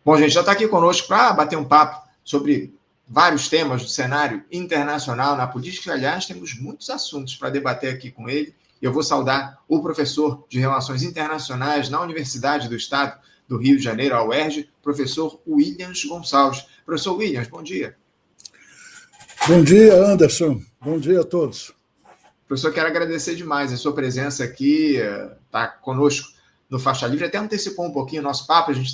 Bom, gente, já está aqui conosco para bater um papo sobre vários temas do cenário internacional na política. Aliás, temos muitos assuntos para debater aqui com ele. Eu vou saudar o professor de Relações Internacionais na Universidade do Estado do Rio de Janeiro, a UERJ, professor Williams Gonçalves. Professor Williams, bom dia. Bom dia, Anderson. Bom dia a todos. Professor, quero agradecer demais a sua presença aqui, está conosco no Faixa Livre. Até antecipou um pouquinho o nosso papo, a gente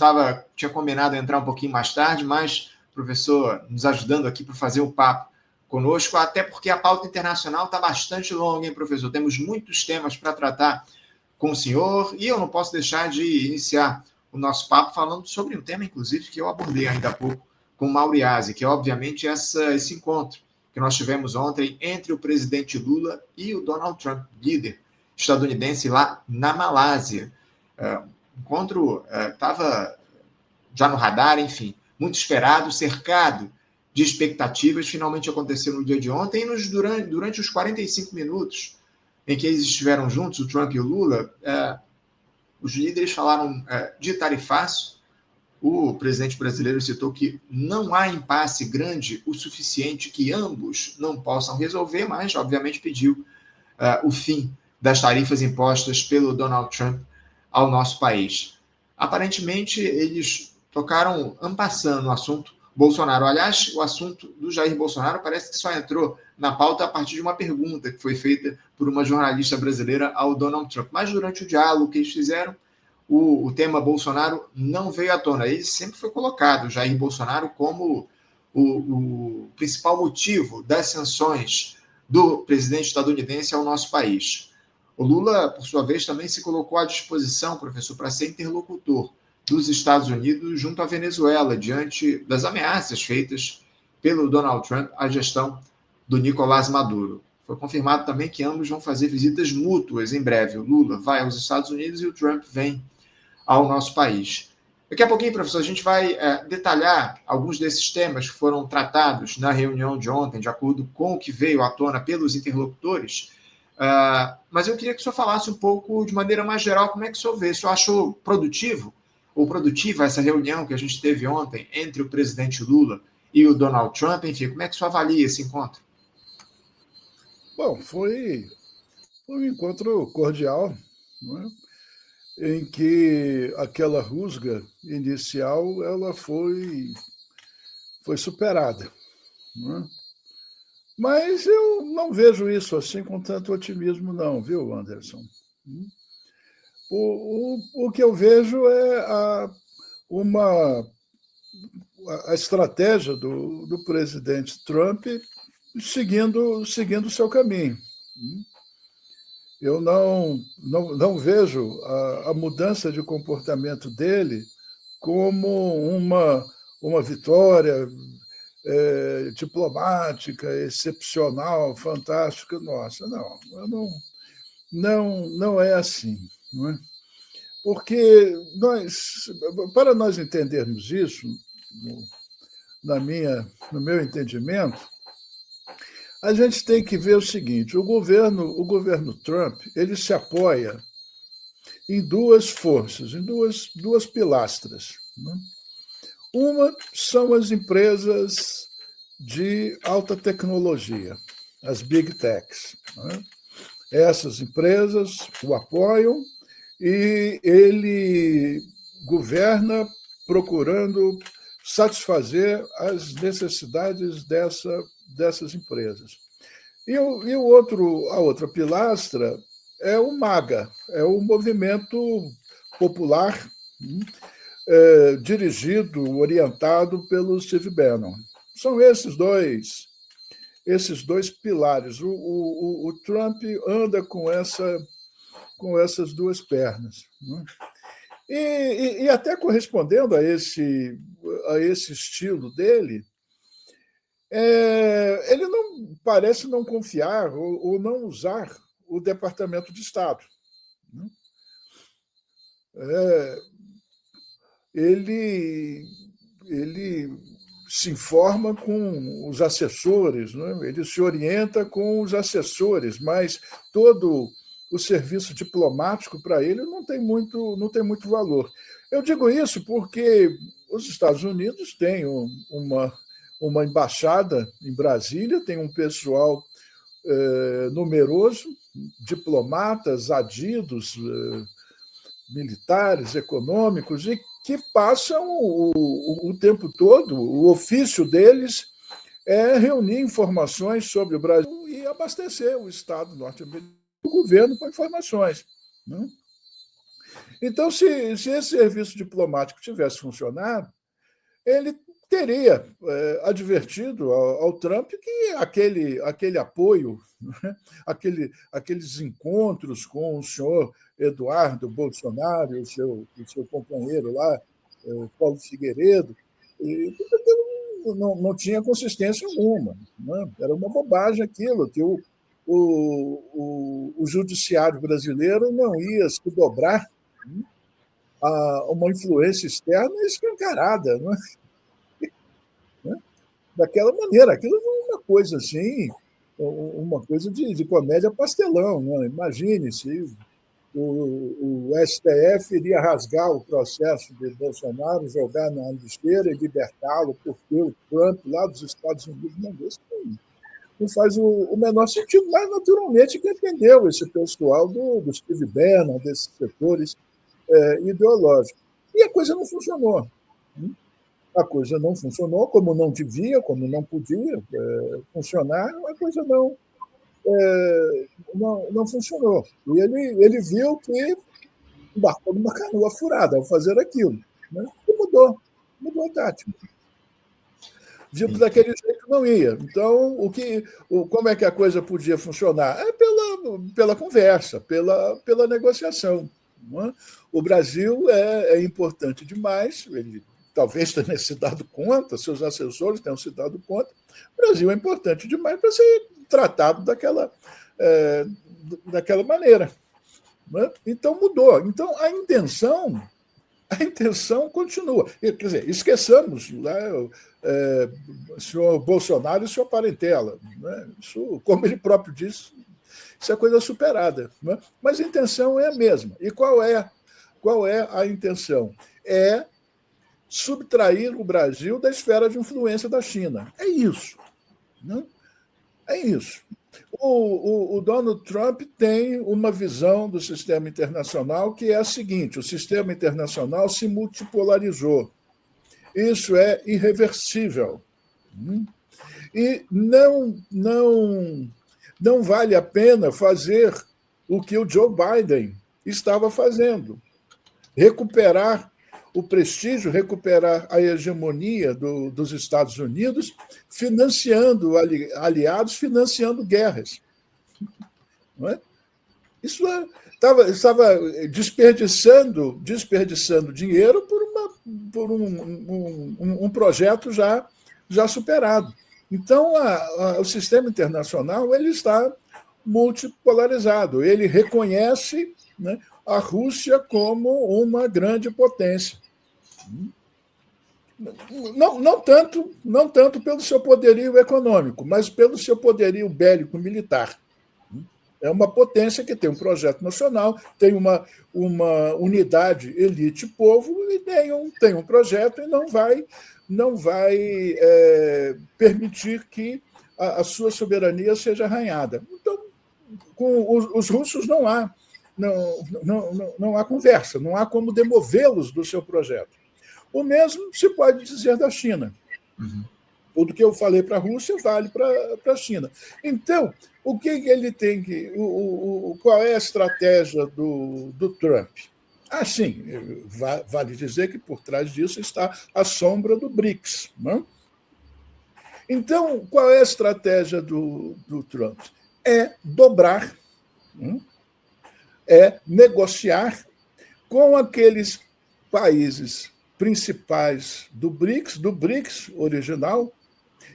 tinha combinado entrar um pouquinho mais tarde, mas o professor nos ajudando aqui para fazer o papo conosco, até porque a pauta internacional está bastante longa, hein, professor? Temos muitos temas para tratar com o senhor, e eu não posso deixar de iniciar o nosso papo falando sobre um tema, inclusive, que eu abordei ainda há pouco com o Mauriase, que é, obviamente, esse encontro que nós tivemos ontem entre o presidente Lula e o Donald Trump, líder estadunidense lá na Malásia. O encontro estava já no radar, enfim, muito esperado, cercado de expectativas, finalmente aconteceu no dia de ontem, e durante os 45 minutos em que eles estiveram juntos, o Trump e o Lula, os líderes falaram de tarifaço. O presidente brasileiro citou que não há impasse grande o suficiente que ambos não possam resolver, mas, obviamente, pediu o fim das tarifas impostas pelo Donald Trump ao nosso país. Aparentemente, eles tocaram en passant no assunto Bolsonaro. Aliás, o assunto do Jair Bolsonaro parece que só entrou na pauta a partir de uma pergunta que foi feita por uma jornalista brasileira ao Donald Trump. Mas durante o diálogo que eles fizeram, o tema Bolsonaro não veio à tona. Ele sempre foi colocado, Jair Bolsonaro, como o principal motivo das sanções do presidente estadunidense ao nosso país. O Lula, por sua vez, também se colocou à disposição, professor, para ser interlocutor dos Estados Unidos junto à Venezuela, diante das ameaças feitas pelo Donald Trump à gestão do Nicolás Maduro. Foi confirmado também que ambos vão fazer visitas mútuas em breve. O Lula vai aos Estados Unidos e o Trump vem ao nosso país. Daqui a pouquinho, professor, a gente vai detalhar alguns desses temas que foram tratados na reunião de ontem, de acordo com o que veio à tona pelos interlocutores. Mas eu queria que o senhor falasse um pouco, de maneira mais geral, como é que o senhor vê. O senhor achou produtivo ou produtiva essa reunião que a gente teve ontem entre o presidente Lula e o Donald Trump? Enfim, como é que o senhor avalia esse encontro? Bom, foi um encontro cordial, não é? Em que aquela rusga inicial ela foi superada, não é? Mas eu não vejo isso assim com tanto otimismo, não, viu, Anderson? O que eu vejo é a estratégia do presidente Trump seguindo o seu caminho. Eu não vejo a mudança de comportamento dele como uma vitória diplomática, excepcional, fantástica. Nossa, não é assim. Não é? Porque para nós entendermos isso, no meu entendimento, a gente tem que ver o seguinte: o governo Trump ele se apoia em duas forças, em duas pilastras. Né? Uma são as empresas de alta tecnologia, as big techs. Né? Essas empresas o apoiam e ele governa procurando satisfazer as necessidades dessas empresas. E a outra pilastra é o MAGA, é o movimento popular dirigido, orientado pelo Steve Bannon. São esses dois pilares. O Trump anda com essas duas pernas. Né? E até correspondendo a esse estilo dele, ele não parece não confiar ou não usar o Departamento de Estado. Né? Ele se informa com os assessores, né? Ele se orienta com os assessores, mas todo o serviço diplomático para ele não tem muito valor. Eu digo isso porque os Estados Unidos têm uma embaixada em Brasília, tem um pessoal numeroso, diplomatas, adidos, militares, econômicos, e que passam o tempo todo, o ofício deles é reunir informações sobre o Brasil e abastecer o Estado norte-americano, o governo, com informações. Né? Então, se esse serviço diplomático tivesse funcionado, ele teria advertido ao Trump que aquele apoio, né, aqueles encontros com o senhor Eduardo Bolsonaro, o seu companheiro lá, Paulo Figueiredo, não tinha consistência alguma. Né? Era uma bobagem aquilo, que o judiciário brasileiro não ia se dobrar a uma influência externa escancarada. Né? Daquela maneira. Aquilo foi uma coisa assim, uma coisa de comédia pastelão. Né? Imagine se o STF iria rasgar o processo de Bolsonaro, jogar na lixeira e libertá-lo, porque o Trump, lá dos Estados Unidos, não faz o menor sentido, mas naturalmente que entendeu esse pessoal do Steve Bannon, desses setores ideológicos. E a coisa não funcionou. A coisa não funcionou como não devia, como não podia funcionar, a coisa não funcionou. E ele viu que embarcou numa canoa furada ao fazer aquilo. Né? E mudou a tática. Viu que daquele jeito não ia. Então, como é que a coisa podia funcionar? É pela conversa, pela negociação. Não é? O Brasil é importante demais, ele talvez tenha se dado conta, seus assessores tenham se dado conta, o Brasil é importante demais para ser tratado daquela maneira. Né? Então, mudou. Então, a intenção continua. Quer dizer, esqueçamos o senhor Bolsonaro e sua parentela. Né? Isso, como ele próprio disse, isso é coisa superada. Né? Mas a intenção é a mesma. E qual é a intenção? É subtrair o Brasil da esfera de influência da China. É isso. Né? É isso. O Donald Trump tem uma visão do sistema internacional que é a seguinte: o sistema internacional se multipolarizou. Isso é irreversível. E não vale a pena fazer o que o Joe Biden estava fazendo. Recuperar o prestígio, recuperar a hegemonia dos Estados Unidos, financiando aliados, financiando guerras. Não é? Isso estava desperdiçando dinheiro por um projeto já superado. Então, o sistema internacional ele está multipolarizado. Ele reconhece, né, a Rússia como uma grande potência. Não tanto pelo seu poderio econômico, mas pelo seu poderio bélico-militar. É uma potência que tem um projeto nacional, tem uma unidade elite-povo e tem um projeto e não vai permitir que a sua soberania seja arranhada. Então, com os russos não há conversa, não há como demovê-los do seu projeto. O mesmo se pode dizer da China. Uhum. Tudo que eu falei para a Rússia vale para a China. Então, o que ele tem que. Qual é a estratégia do Trump? Sim, vale dizer que por trás disso está a sombra do BRICS. Não? Então, qual é a estratégia do Trump? É dobrar, é negociar com aqueles países principais do BRICS original,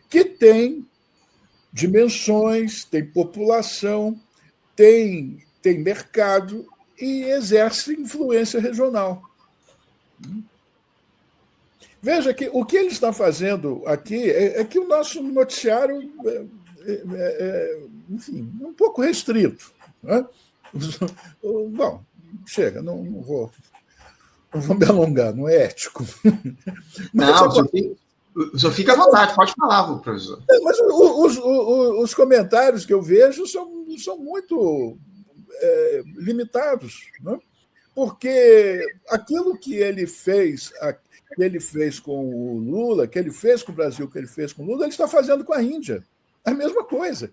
que tem dimensões, tem população, tem mercado e exerce influência regional. Veja que o que ele está fazendo aqui é que o nosso noticiário enfim, um pouco restrito. Né? Bom, chega, não vou Não vou me alongar, não é ético. Não, o senhor fica à vontade, pode falar, professor. Mas os comentários que eu vejo são muito limitados, né? Porque aquilo que ele fez com o Lula, que ele fez com o Brasil, que ele fez com o Lula, ele está fazendo com a Índia. A mesma coisa.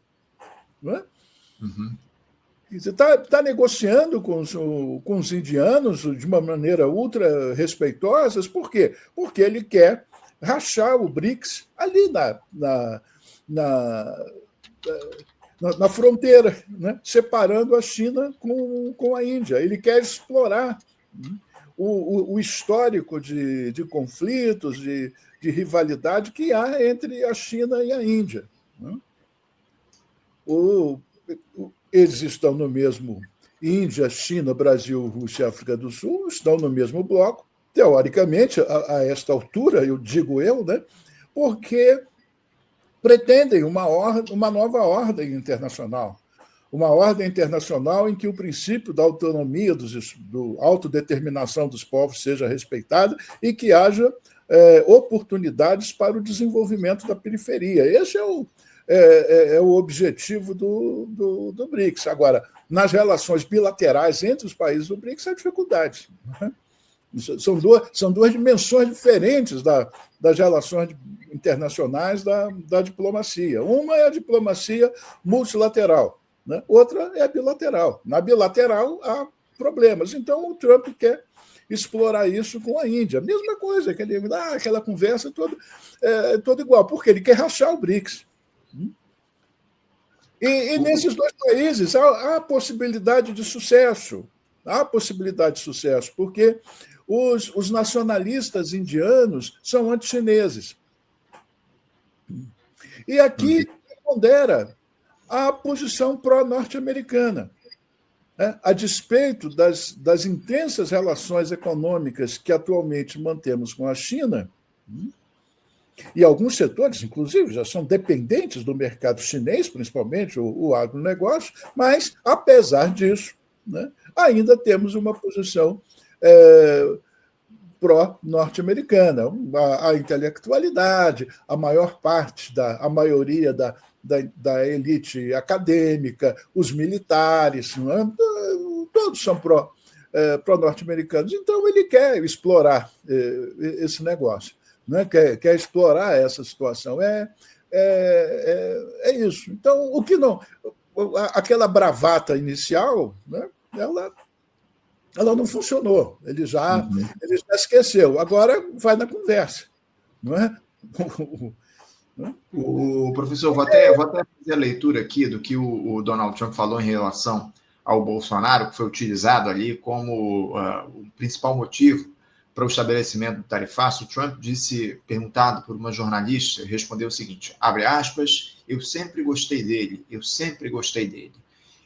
Não é? Uhum. Você está negociando com os indianos de uma maneira ultra respeitosa. Por quê? Porque ele quer rachar o BRICS ali na fronteira, né? Separando a China com a Índia. Ele quer explorar o histórico de conflitos, de rivalidade que há entre a China e a Índia. Né? Eles estão no mesmo Índia, China, Brasil, Rússia e África do Sul, estão no mesmo bloco, teoricamente, a esta altura, eu digo eu, né? Porque pretendem uma nova ordem internacional. Uma ordem internacional em que o princípio da autonomia, da autodeterminação dos povos seja respeitado e que haja oportunidades para o desenvolvimento da periferia. Esse é o objetivo do BRICS. Agora, nas relações bilaterais entre os países do BRICS, há dificuldades. Né? São duas dimensões diferentes das relações internacionais da diplomacia. Uma é a diplomacia multilateral, né? Outra é a bilateral. Na bilateral há problemas. Então, o Trump quer explorar isso com a Índia. A mesma coisa, aquela conversa toda igual, porque ele quer rachar o BRICS. E nesses dois países há possibilidade de sucesso. Há possibilidade de sucesso, porque os nacionalistas indianos são anti-chineses. E aqui pondera a posição pró-norte-americana. A despeito das intensas relações econômicas que atualmente mantemos com a China, e alguns setores, inclusive, já são dependentes do mercado chinês, principalmente o agronegócio, mas, apesar disso, né, ainda temos uma posição pró-norte-americana. A intelectualidade, a maioria da elite acadêmica, os militares, né, todos são pró-norte-americanos. Então, ele quer explorar esse negócio. Né? Quer explorar essa situação. É isso. Então, o que não. Aquela bravata inicial, né? ela não funcionou. Ele já esqueceu. Agora vai na conversa. Não é? O professor, vou até fazer a leitura aqui do que o Donald Trump falou em relação ao Bolsonaro, que foi utilizado ali como o principal motivo para o estabelecimento do tarifaço. O Trump disse, perguntado por uma jornalista, respondeu o seguinte, abre aspas, eu sempre gostei dele.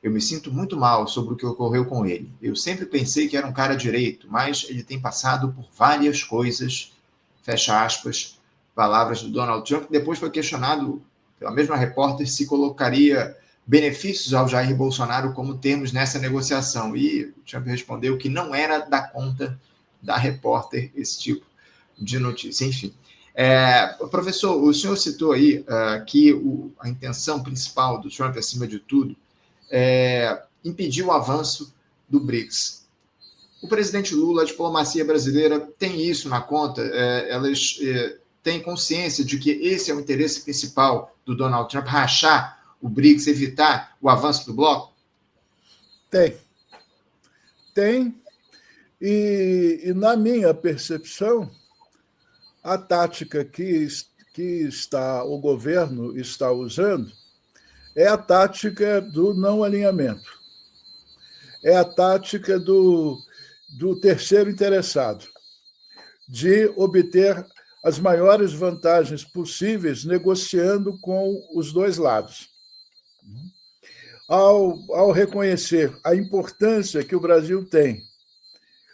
Eu me sinto muito mal sobre o que ocorreu com ele. Eu sempre pensei que era um cara direito, mas ele tem passado por várias coisas, fecha aspas, palavras do Donald Trump. Depois foi questionado pela mesma repórter se colocaria benefícios ao Jair Bolsonaro como termos nessa negociação. E o Trump respondeu que não era da conta da repórter esse tipo de notícia. Enfim, professor, o senhor citou aí que a intenção principal do Trump, acima de tudo, é impedir o avanço do BRICS. O presidente Lula, a diplomacia brasileira, tem isso na conta? Elas têm consciência de que esse é o interesse principal do Donald Trump, rachar o BRICS, evitar o avanço do bloco? Tem. E na minha percepção, a tática que o governo está usando é a tática do não alinhamento. É a tática do terceiro interessado, de obter as maiores vantagens possíveis negociando com os dois lados. Ao reconhecer a importância que o Brasil tem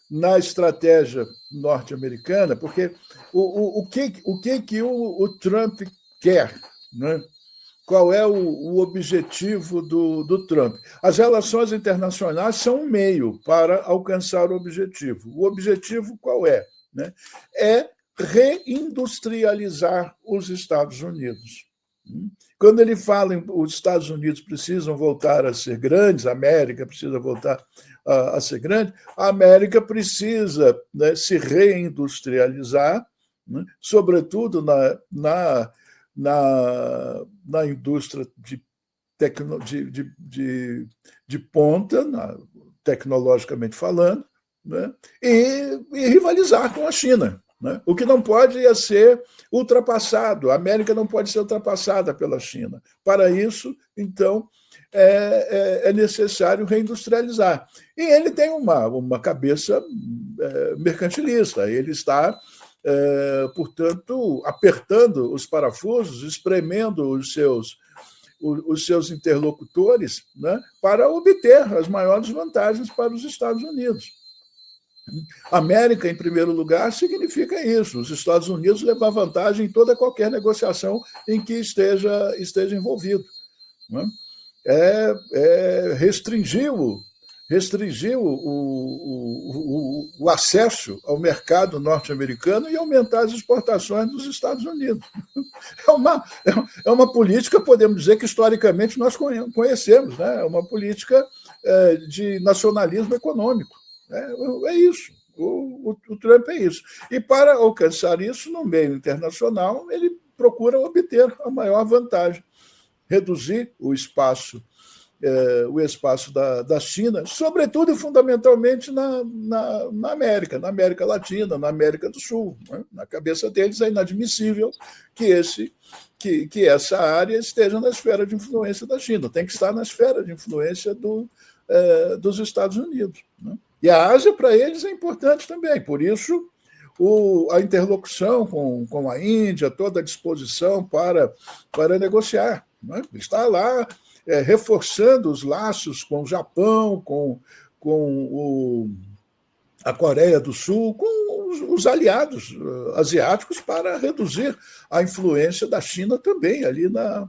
na estratégia norte-americana, porque o que o Trump quer, né? qual é o objetivo do Trump? As relações internacionais são um meio para alcançar o objetivo. O objetivo qual é? Né? É reindustrializar os Estados Unidos. Quando ele fala em os Estados Unidos precisam voltar a ser grandes, a América precisa voltar a ser grande, a América precisa, né, se reindustrializar, né, sobretudo na indústria de ponta, tecnologicamente falando, né, e rivalizar com a China. Né? O que não pode é ser ultrapassado. A América não pode ser ultrapassada pela China. Para isso, então, é necessário reindustrializar. E ele tem uma cabeça mercantilista. Ele está, portanto, apertando os parafusos, espremendo os seus interlocutores, né, para obter as maiores vantagens para os Estados Unidos. América, em primeiro lugar, significa isso. Os Estados Unidos levam vantagem em toda qualquer negociação em que esteja envolvido. Né? Restringiu o acesso ao mercado norte-americano e aumentar as exportações dos Estados Unidos. É uma política, podemos dizer, que historicamente nós conhecemos, né? É uma política de nacionalismo econômico. É isso. O Trump é isso. E para alcançar isso, no meio internacional, ele procura obter a maior vantagem, reduzir o espaço da China, sobretudo e fundamentalmente na América Latina, na América do Sul. Né? Na cabeça deles é inadmissível que essa área esteja na esfera de influência da China, tem que estar na esfera de influência dos Estados Unidos. Né? E a Ásia, para eles, é importante também. Por isso, a interlocução com a Índia, toda a disposição para negociar. Né? Está lá reforçando os laços com o Japão, com a Coreia do Sul, com os aliados asiáticos para reduzir a influência da China também ali na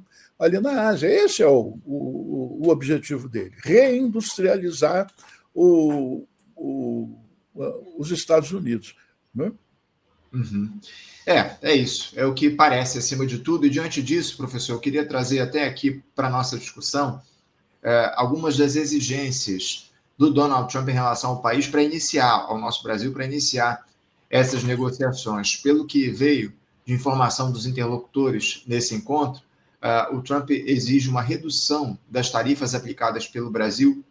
Ásia. Esse é o objetivo dele, reindustrializar os Estados Unidos. Né? Uhum. É isso. É o que parece, acima de tudo. E diante disso, professor, eu queria trazer até aqui para a nossa discussão algumas das exigências do Donald Trump em relação ao país para iniciar, ao nosso Brasil, para iniciar essas negociações. Pelo que veio de informação dos interlocutores nesse encontro, o Trump exige uma redução das tarifas aplicadas pelo Brasil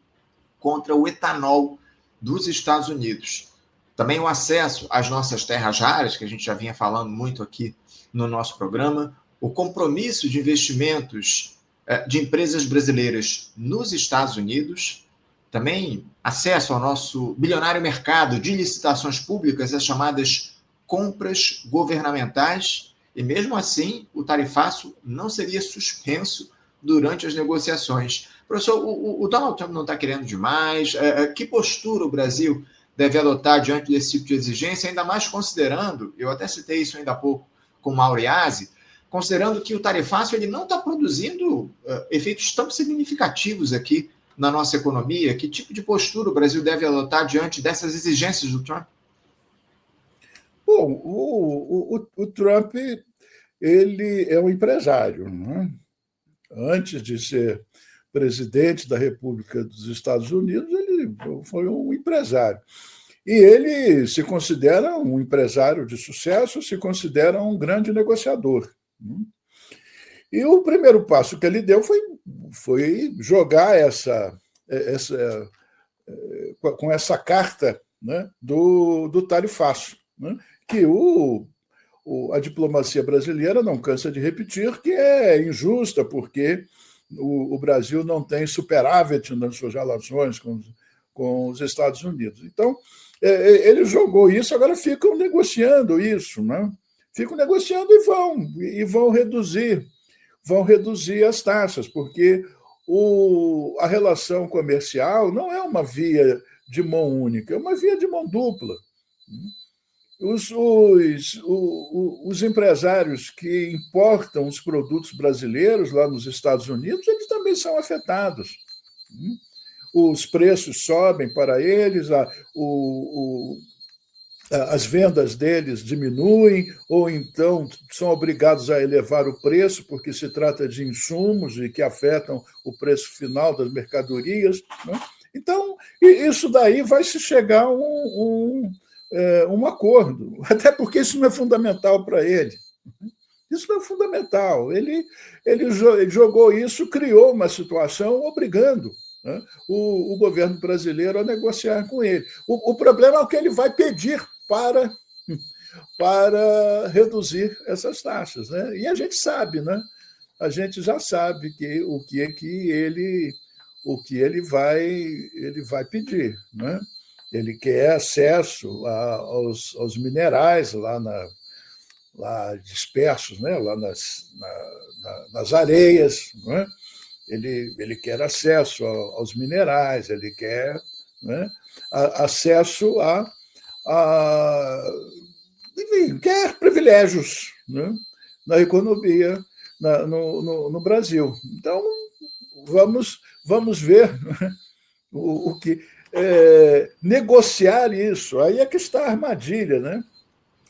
contra o etanol dos Estados Unidos. Também o acesso às nossas terras raras, que a gente já vinha falando muito aqui no nosso programa, o compromisso de investimentos de empresas brasileiras nos Estados Unidos, também acesso ao nosso bilionário mercado de licitações públicas, as chamadas compras governamentais, e mesmo assim o tarifaço não seria suspenso durante as negociações. Professor, o Donald Trump não está querendo demais? Que postura o Brasil deve adotar diante desse tipo de exigência, ainda mais considerando, eu até citei isso ainda há pouco com o Mauriase, considerando que o tarifaço ele não está produzindo efeitos tão significativos aqui na nossa economia? Que tipo de postura o Brasil deve adotar diante dessas exigências do Trump? Bom, o Trump ele é um empresário. Né? Antes de ser presidente da República dos Estados Unidos, ele foi um empresário. E ele se considera um empresário de sucesso, se considera um grande negociador. E o primeiro passo que ele deu foi jogar com essa carta, né, do tarifaço, né, que a diplomacia brasileira não cansa de repetir que é injusta, porque o Brasil não tem superávit nas suas relações com os Estados Unidos. Então, ele jogou isso, agora ficam negociando isso, né? Ficam negociando e vão reduzir as taxas, porque a relação comercial não é uma via de mão única, é uma via de mão dupla. os empresários que importam os produtos brasileiros lá nos Estados Unidos, eles também são afetados. Os preços sobem para eles, as vendas deles diminuem, ou então são obrigados a elevar o preço, porque se trata de insumos e que afetam o preço final das mercadorias. Né? Então, isso daí vai se chegar a um acordo, até porque isso não é fundamental para ele. Isso não é fundamental. Ele jogou isso, criou uma situação obrigando, né, o governo brasileiro a negociar com ele. O problema é o que ele vai pedir para reduzir essas taxas. Né? E a gente sabe, né? A gente já sabe o que ele vai pedir. Né? Ele quer acesso aos minerais lá dispersos, né? Lá nas areias. Né? Ele quer acesso aos minerais, ele quer, né, acesso enfim, quer privilégios, né, na economia no Brasil. Então, vamos ver, né, o que negociar isso. Aí é que está a armadilha, né?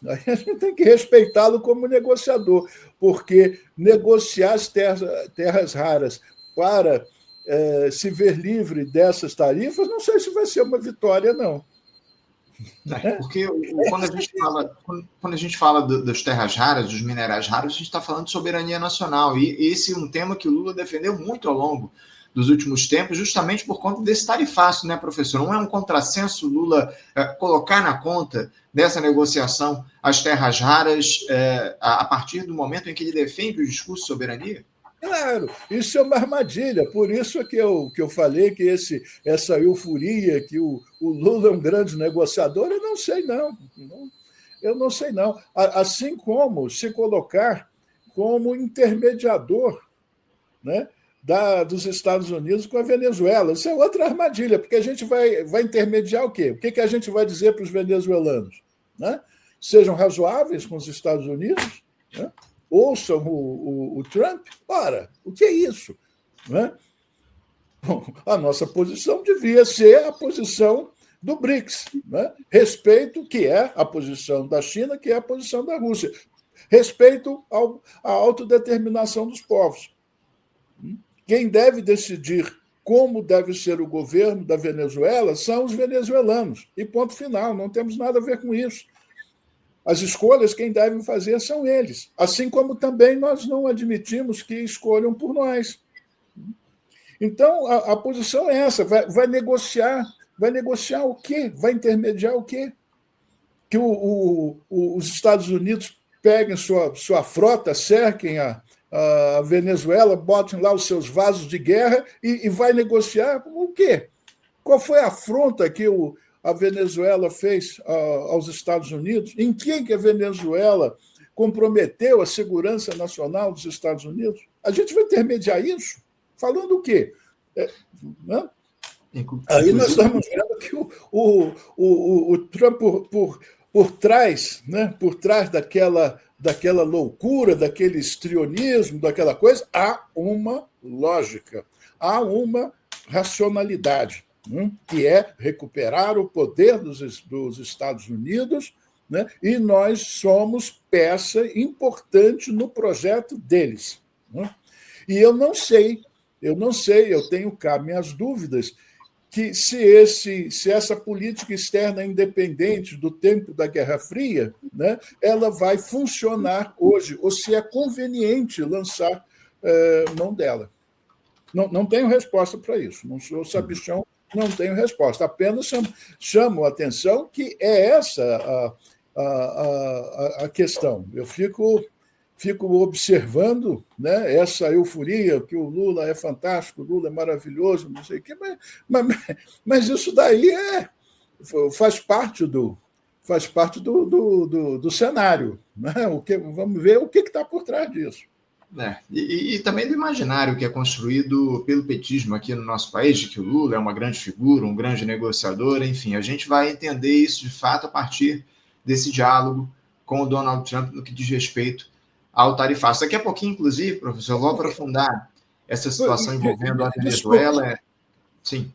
Aí a gente tem que respeitá-lo como negociador, porque negociar as terras raras para se ver livre dessas tarifas, não sei se vai ser uma vitória, não. Porque quando a gente fala das terras raras, dos minerais raros, a gente está falando de soberania nacional. E esse é um tema que o Lula defendeu muito ao longo dos últimos tempos, justamente por conta desse tarifaço, né, professor? Não é um contrassenso Lula colocar na conta dessa negociação as terras raras a partir do momento em que ele defende o discurso de soberania? Claro, isso é uma armadilha, por isso é que eu falei que essa euforia, que o Lula é um grande negociador, eu não sei não. Eu não sei não. Assim como se colocar como intermediador, né, dos Estados Unidos com a Venezuela. Isso é outra armadilha, porque a gente vai intermediar o quê? O que a gente vai dizer para os venezuelanos? Né? Sejam razoáveis com os Estados Unidos, né? Ouçam o Trump. Ora, o que é isso? Né? Bom, a nossa posição devia ser a posição do BRICS. Né? Respeito, que é a posição da China, que é a posição da Rússia. Respeito à autodeterminação dos povos. Quem deve decidir como deve ser o governo da Venezuela são os venezuelanos. E ponto final, não temos nada a ver com isso. As escolhas, quem devem fazer são eles. Assim como também nós não admitimos que escolham por nós. Então, a posição é essa. Vai negociar o quê? Vai intermediar o quê? Que os Estados Unidos peguem sua frota, cerquem a Venezuela, botem lá os seus vasos de guerra e vai negociar o quê? Qual foi a afronta que a Venezuela fez aos Estados Unidos? Em quem que a Venezuela comprometeu a segurança nacional dos Estados Unidos? A gente vai intermediar isso? Falando o quê? Né? Aí nós estamos vendo que o Trump, por trás, né, por trás daquela loucura, daquele histrionismo, daquela coisa, há uma lógica, há uma racionalidade, que é recuperar o poder dos Estados Unidos, né, e nós somos peça importante no projeto deles. Né? E eu não sei, eu tenho cá minhas dúvidas que se essa política externa independente do tempo da Guerra Fria, né, ela vai funcionar hoje, ou se é conveniente lançar mão dela. Não tenho resposta para isso, não sou sabichão, não tenho resposta, apenas chamo a atenção que é essa a questão. Eu fico observando, né, essa euforia, que o Lula é fantástico, o Lula é maravilhoso, não sei o quê, mas isso daí faz parte do cenário. Né? Vamos ver o que está por trás disso. E também do imaginário que é construído pelo petismo aqui no nosso país, de que o Lula é uma grande figura, um grande negociador, enfim, a gente vai entender isso de fato a partir desse diálogo com o Donald Trump no que diz respeito ao tarifaço. Daqui a pouquinho, inclusive, professor, eu vou aprofundar essa situação envolvendo a Venezuela. Sim.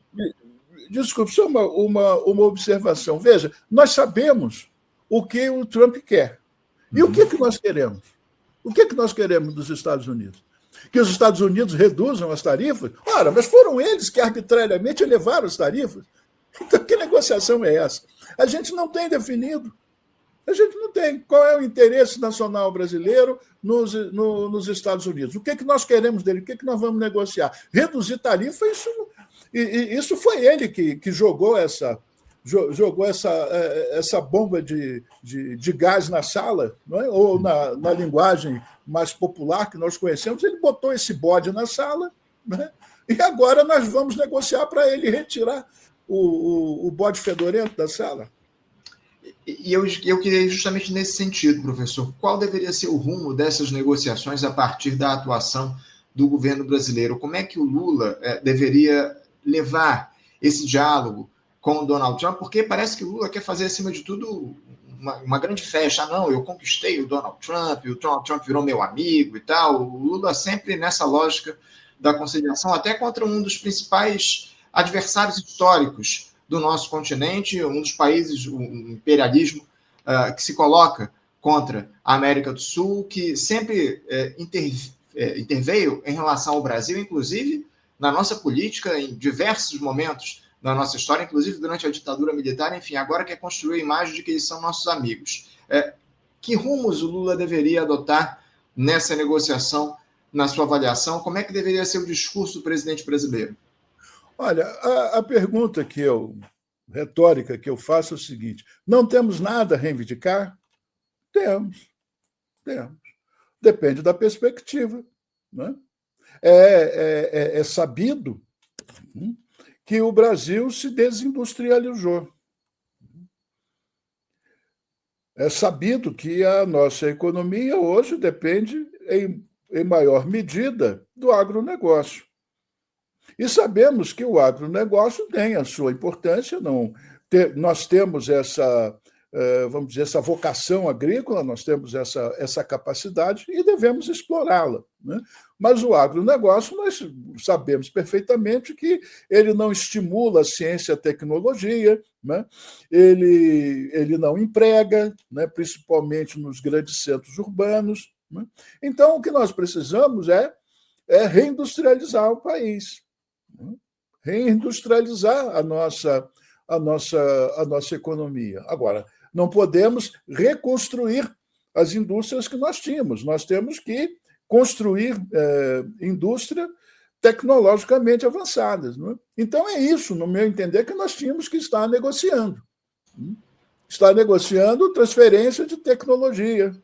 Desculpe, só uma observação. Veja, nós sabemos o que o Trump quer. E o que nós queremos? O que nós queremos dos Estados Unidos? Que os Estados Unidos reduzam as tarifas? Ora, mas foram eles que arbitrariamente elevaram as tarifas. Então, que negociação é essa? A gente não tem definido. A gente não tem. Qual é o interesse nacional brasileiro nos Estados Unidos? O que nós queremos dele? O que nós vamos negociar? Reduzir tarifa, isso foi ele que jogou essa bomba de gás na sala, não é? Ou na linguagem mais popular que nós conhecemos, ele botou esse bode na sala, né? E agora nós vamos negociar para ele retirar o bode fedorento da sala. E eu queria justamente nesse sentido, professor, qual deveria ser o rumo dessas negociações a partir da atuação do governo brasileiro? Como é que o Lula deveria levar esse diálogo com o Donald Trump? Porque parece que o Lula quer fazer, acima de tudo, uma grande festa. Não, eu conquistei o Donald Trump virou meu amigo e tal. O Lula sempre nessa lógica da conciliação, até contra um dos principais adversários históricos do nosso continente, um dos países, o imperialismo, que se coloca contra a América do Sul, que sempre interveio em relação ao Brasil, inclusive na nossa política, em diversos momentos da nossa história, inclusive durante a ditadura militar, enfim, agora quer construir a imagem de que eles são nossos amigos. Que rumos o Lula deveria adotar nessa negociação, na sua avaliação? Como é que deveria ser o discurso do presidente brasileiro? Olha, a pergunta retórica que eu faço é o seguinte: não temos nada a reivindicar? Temos. Depende da perspectiva. Né? É sabido que o Brasil se desindustrializou. É sabido que a nossa economia hoje depende, em maior medida, do agronegócio. E sabemos que o agronegócio tem a sua importância. Nós temos vamos dizer, essa vocação agrícola, nós temos essa capacidade e devemos explorá-la. Né? Mas o agronegócio, nós sabemos perfeitamente que ele não estimula a ciência e a tecnologia, né? Ele não emprega, né? Principalmente nos grandes centros urbanos. Né? Então, o que nós precisamos é reindustrializar o país, né? Reindustrializar a nossa economia. Agora, não podemos reconstruir as indústrias que nós tínhamos. Nós temos que construir indústria tecnologicamente avançadas. Não é? Então, é isso, no meu entender, que nós tínhamos que estar negociando. Estar negociando transferência de tecnologia.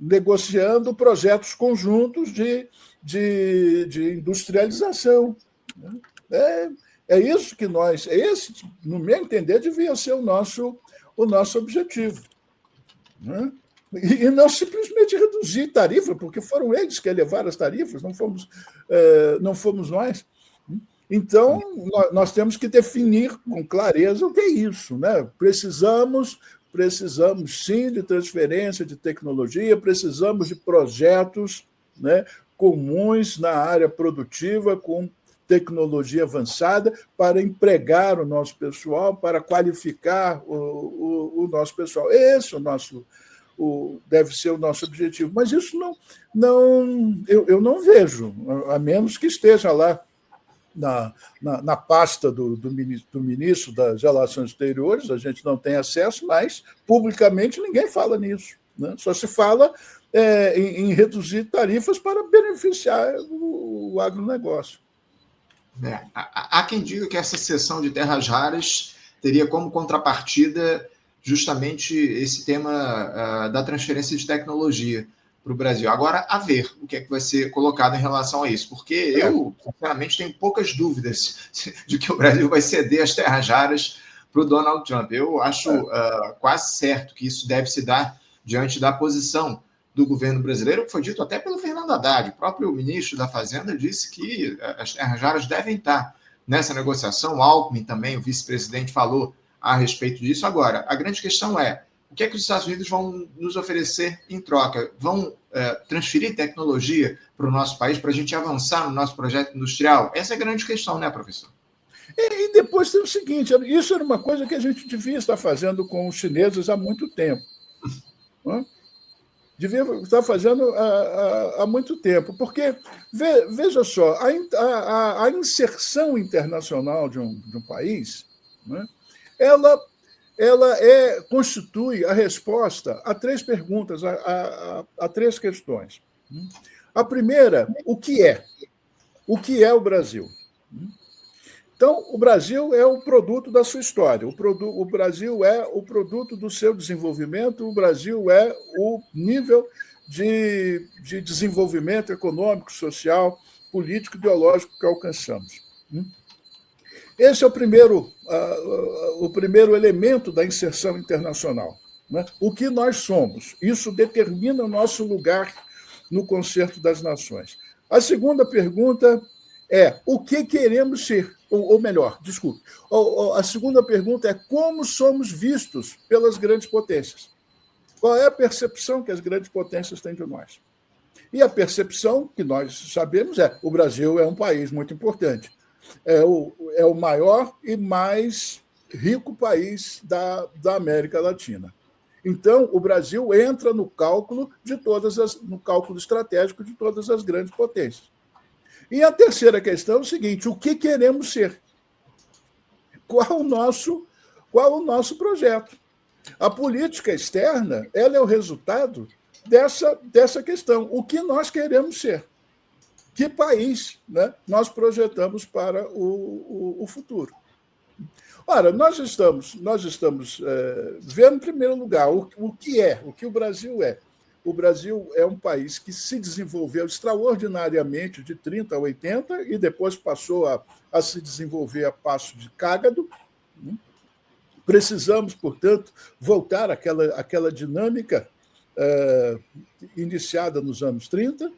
Negociando projetos conjuntos de industrialização. Isso que esse, no meu entender, devia ser o nosso objetivo. Né? E não simplesmente reduzir tarifa, porque foram eles que elevaram as tarifas, não fomos nós. Então, nós temos que definir com clareza o que é isso. Né? Precisamos sim de transferência de tecnologia, precisamos de projetos, né, comuns na área produtiva, com tecnologia avançada, para empregar o nosso pessoal, para qualificar o nosso pessoal. Esse deve ser o nosso objetivo. Mas isso eu não vejo, a menos que esteja lá na pasta do ministro das Relações Exteriores, a gente não tem acesso, mas publicamente ninguém fala nisso. Né? Só se fala em reduzir tarifas para beneficiar o agronegócio. Há quem diga que essa cessão de terras raras teria como contrapartida justamente esse tema da transferência de tecnologia para o Brasil. Agora, a ver o que é que vai ser colocado em relação a isso, porque eu, sinceramente, tenho poucas dúvidas de que o Brasil vai ceder as terras raras para o Donald Trump. Eu acho quase certo que isso deve se dar diante da posição do governo brasileiro, que foi dito até pelo Fernando Haddad. O próprio ministro da Fazenda disse que as terras raras devem estar nessa negociação. O Alckmin também, o vice-presidente, falou a respeito disso. Agora, a grande questão é, o que é que os Estados Unidos vão nos oferecer em troca? Vão transferir tecnologia para o nosso país para a gente avançar no nosso projeto industrial? Essa é a grande questão, né, professor? E depois tem o seguinte, isso era uma coisa que a gente devia estar fazendo com os chineses há muito tempo. Não é? Devia estar fazendo há muito tempo, porque, veja só, a inserção internacional de um país, né, ela constitui a resposta a três perguntas, a três questões. A primeira, o que é? O que é o Brasil? Então, o Brasil é o produto da sua história, o Brasil é o produto do seu desenvolvimento, o Brasil é o nível de desenvolvimento econômico, social, político, ideológico que alcançamos. Esse é o primeiro elemento da inserção internacional. Né? O que nós somos. Isso determina o nosso lugar no concerto das nações. A segunda pergunta é o que queremos ser? Ou melhor, desculpe. A segunda pergunta é como somos vistos pelas grandes potências. Qual é a percepção que as grandes potências têm de nós? E a percepção que nós sabemos é o Brasil é um país muito importante. É o maior e mais rico país da América Latina. Então, o Brasil entra no cálculo no cálculo estratégico de todas as grandes potências. E a terceira questão é o seguinte: o que queremos ser? Qual o nosso projeto? A política externa ela é o resultado dessa questão. O que nós queremos ser? Que país, né, nós projetamos para o futuro? Ora, nós estamos vendo, em primeiro lugar, o que o Brasil é. O Brasil é um país que se desenvolveu extraordinariamente de 30 a 80 e depois passou a se desenvolver a passo de cágado. Precisamos, portanto, voltar àquela dinâmica iniciada nos anos 30.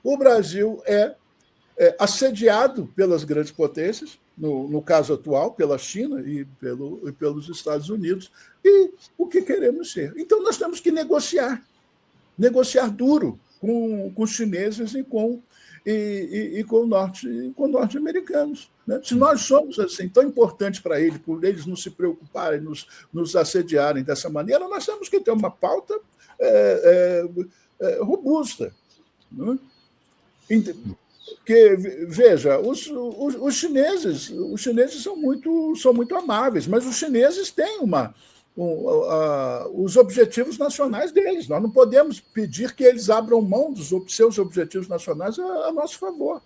O Brasil é assediado pelas grandes potências, no caso atual, pela China e pelos Estados Unidos, e o que queremos ser. Então, nós temos que negociar duro com os chineses e com norte-americanos. Né? Se nós somos assim, tão importantes para eles, por eles não se preocuparem, nos assediarem dessa maneira, nós temos que ter uma pauta robusta. Né? Porque, veja, os chineses são muito amáveis, mas os chineses têm os objetivos nacionais deles. Nós não podemos pedir que eles abram mão dos seus objetivos nacionais a nosso favor.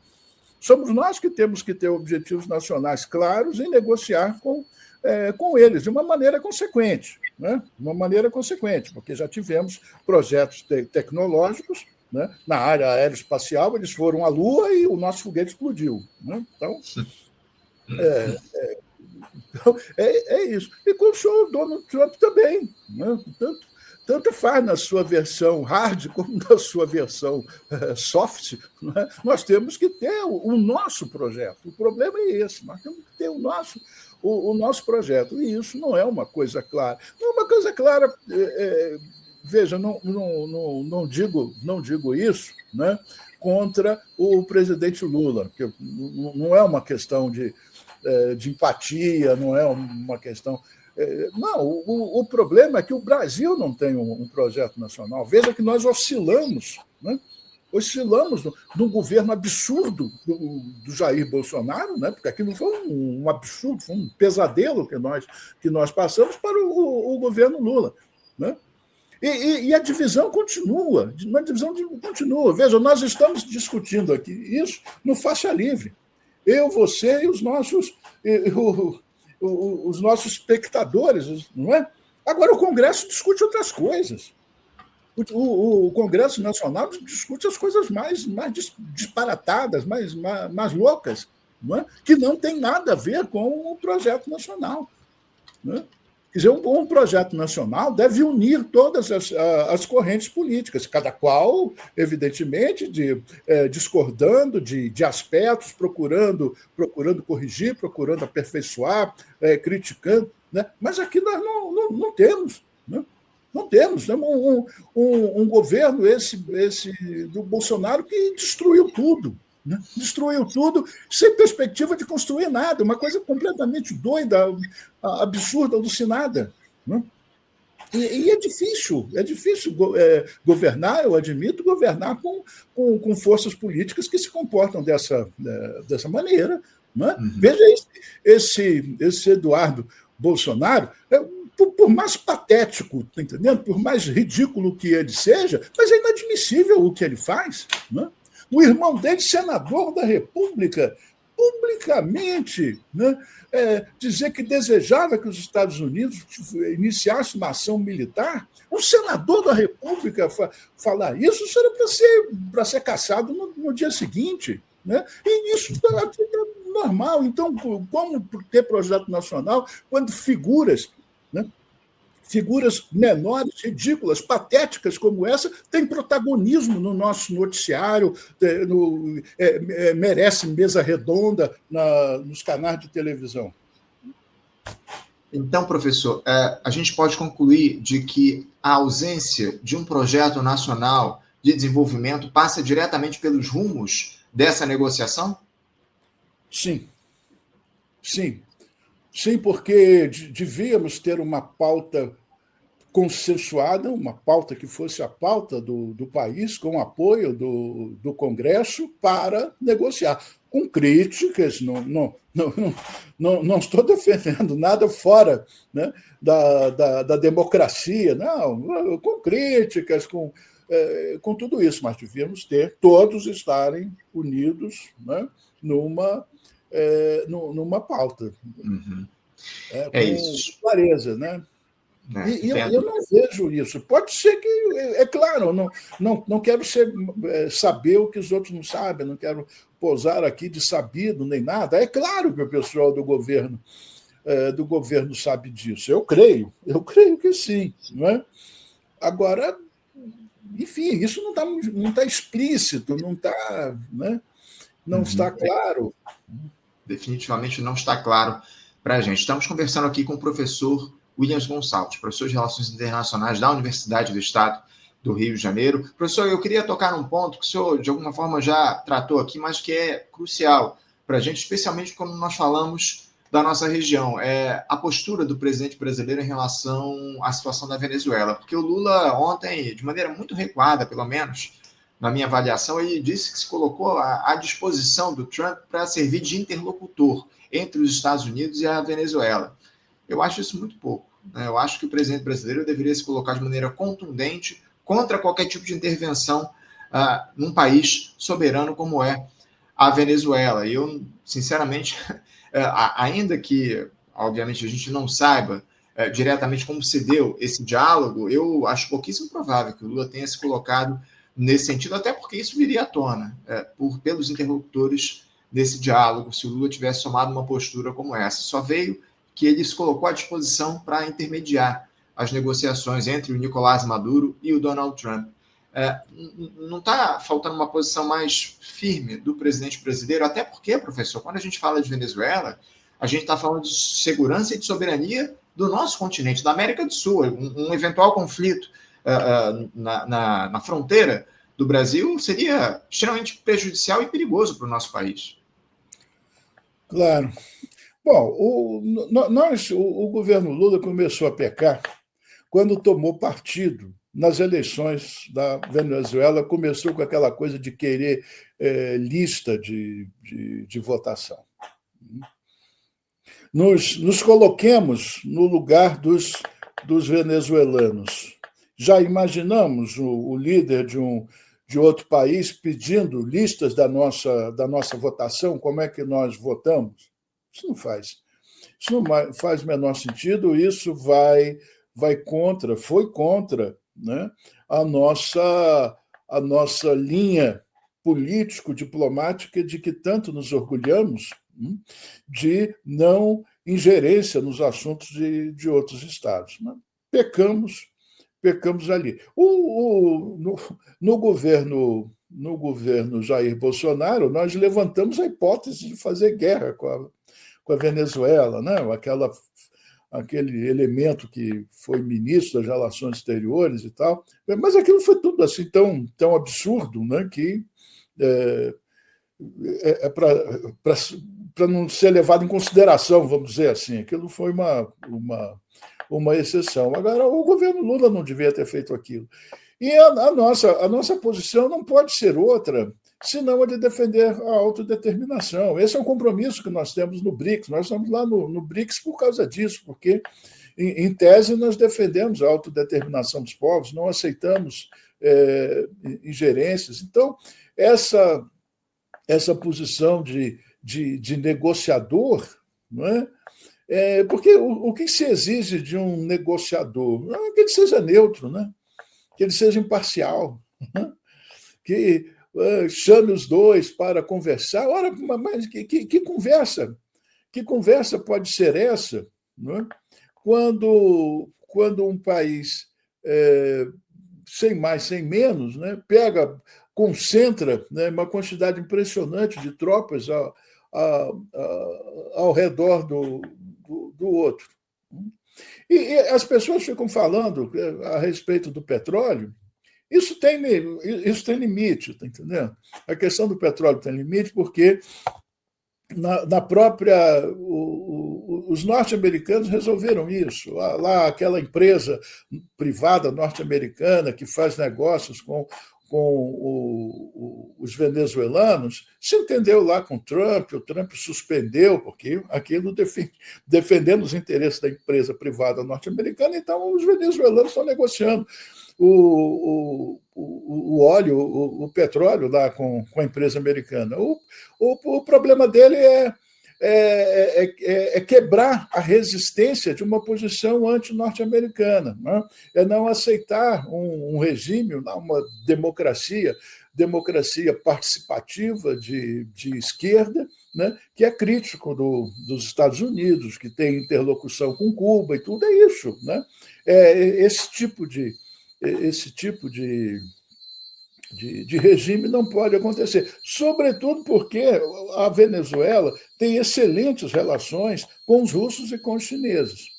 Somos nós que temos que ter objetivos nacionais claros e negociar com eles de uma maneira consequente. Né? Uma maneira consequente, porque já tivemos projetos tecnológicos. Né? Na área aeroespacial, eles foram à Lua e o nosso foguete explodiu. Né? Então, é isso. E com o senhor Donald Trump também. Né? Tanto faz na sua versão hard como na sua versão soft. Né? Nós temos que ter o nosso projeto. O problema é esse. Nós temos que ter o nosso projeto. E isso não é uma coisa clara. Não é uma coisa clara... Veja, não digo isso, né, contra o presidente Lula, que não é uma questão de empatia, não é uma questão... Não, o problema é que o Brasil não tem um projeto nacional. Veja que nós oscilamos num governo absurdo do Jair Bolsonaro, né, porque aquilo foi um absurdo, foi um pesadelo que nós passamos para o governo Lula. Né? E a divisão continua. Veja, nós estamos discutindo aqui isso no faixa livre. Eu, você e os nossos espectadores, não é? Agora, o Congresso discute outras coisas. O Congresso Nacional discute as coisas mais disparatadas, mais loucas, não é? Que não tem nada a ver com o projeto nacional. Não é? Quer dizer, um projeto nacional deve unir todas as correntes políticas, cada qual, evidentemente, discordando de aspectos, procurando corrigir, procurando aperfeiçoar, criticando. Né? Mas aqui nós não temos. Né? Não temos. Temos um governo, esse do Bolsonaro, que destruiu tudo. Né? Destruiu tudo sem perspectiva de construir nada, uma coisa completamente doida, absurda, alucinada. Né? E é difícil governar, eu admito, governar com forças políticas que se comportam dessa maneira. Né? Uhum. Veja esse Eduardo Bolsonaro, por mais patético, tá entendendo? Por mais ridículo que ele seja, mas é inadmissível o que ele faz. Né? O irmão dele, senador da República, publicamente, né, dizer que desejava que os Estados Unidos iniciassem uma ação militar. Um senador da República falar isso era para ser caçado no dia seguinte. Né? E isso está normal. Então, como ter projeto nacional quando figuras, né, figuras menores, ridículas, patéticas como essa, têm protagonismo no nosso noticiário, merecem mesa redonda nos canais de televisão? Então, professor, a gente pode concluir de que a ausência de um projeto nacional de desenvolvimento passa diretamente pelos rumos dessa negociação? Sim. Sim. Sim, porque devíamos ter uma pauta consensuada, uma pauta que fosse a pauta do país, com apoio do Congresso, para negociar. Com críticas, não estou defendendo nada fora, né, da democracia, não, com críticas, com tudo isso, mas devíamos todos estarem unidos, né, numa pauta. Uhum. Com isso. Clareza, né? E eu não vejo isso. Pode ser que, é claro, não quero saber o que os outros não sabem, não quero posar aqui de sabido nem nada. É claro que o pessoal do governo sabe disso. Eu creio que sim. Não é? Agora, enfim, isso não tá explícito, não está, né? Não está claro. Definitivamente não está claro para a gente. Estamos conversando aqui com o professor Williams Gonçalves, professor de Relações Internacionais da Universidade do Estado do Rio de Janeiro. Professor, eu queria tocar num ponto que o senhor, de alguma forma, já tratou aqui, mas que é crucial para a gente, especialmente quando nós falamos da nossa região, a postura do presidente brasileiro em relação à situação da Venezuela. Porque o Lula, ontem, de maneira muito recuada, pelo menos, na minha avaliação, ele disse que se colocou à disposição do Trump para servir de interlocutor entre os Estados Unidos e a Venezuela. Eu acho isso muito pouco. Né? Eu acho que o presidente brasileiro deveria se colocar de maneira contundente contra qualquer tipo de intervenção num país soberano como é a Venezuela. E eu, sinceramente, ainda que, obviamente, a gente não saiba diretamente como se deu esse diálogo, eu acho pouquíssimo provável que o Lula tenha se colocado nesse sentido, até porque isso viria à tona pelos interlocutores desse diálogo, se o Lula tivesse tomado uma postura como essa. Só veio que ele se colocou à disposição para intermediar as negociações entre o Nicolás Maduro e o Donald Trump. Não está faltando uma posição mais firme do presidente brasileiro, até porque, professor, quando a gente fala de Venezuela, a gente está falando de segurança e de soberania do nosso continente, da América do Sul. Um eventual conflito na fronteira do Brasil seria extremamente prejudicial e perigoso para o nosso país. Claro. Bom, o governo Lula começou a pecar quando tomou partido nas eleições da Venezuela, começou com aquela coisa de querer lista de votação. Nos coloquemos no lugar dos venezuelanos. Já imaginamos o líder de outro país pedindo listas da nossa votação? Como é que nós votamos? Isso não faz o menor sentido. Isso foi contra, né, a nossa linha político-diplomática de que tanto nos orgulhamos, de não ingerência nos assuntos de outros estados. Mas pecamos ali. No governo Jair Bolsonaro, nós levantamos a hipótese de fazer guerra com a Venezuela, né? Aquele elemento que foi ministro das Relações Exteriores e tal. Mas aquilo foi tudo assim tão absurdo, né? Que para não ser levado em consideração, vamos dizer assim. Aquilo foi uma exceção. Agora, o governo Lula não devia ter feito aquilo. E a nossa posição não pode ser outra senão a de defender a autodeterminação. Esse é um compromisso que nós temos no BRICS. Nós estamos lá no BRICS por causa disso, porque, em tese, nós defendemos a autodeterminação dos povos, não aceitamos ingerências. Então, essa posição de negociador, não é? Porque o que se exige de um negociador? É que ele seja neutro, né? Que ele seja imparcial, né? Que chame os dois para conversar. Ora, mas que conversa? Que conversa pode ser essa, não é? Quando um país, sem mais, sem menos, né, concentra, né, uma quantidade impressionante de tropas ao redor do outro. E as pessoas ficam falando a respeito do petróleo. Isso tem limite, tá entendendo? A questão do petróleo tem limite porque na própria os norte-americanos resolveram isso. Lá aquela empresa privada norte-americana que faz negócios com os venezuelanos se entendeu lá com o Trump suspendeu, porque aquilo defendendo os interesses da empresa privada norte-americana, então os venezuelanos estão negociando o óleo, o petróleo lá com a empresa americana. O problema dele é quebrar a resistência de uma posição anti-norte-americana, né? É não aceitar um regime, uma democracia participativa de esquerda, né? Que é crítico dos Estados Unidos, que tem interlocução com Cuba e tudo, é isso, né? Esse tipo de regime não pode acontecer, sobretudo porque a Venezuela tem excelentes relações com os russos e com os chineses.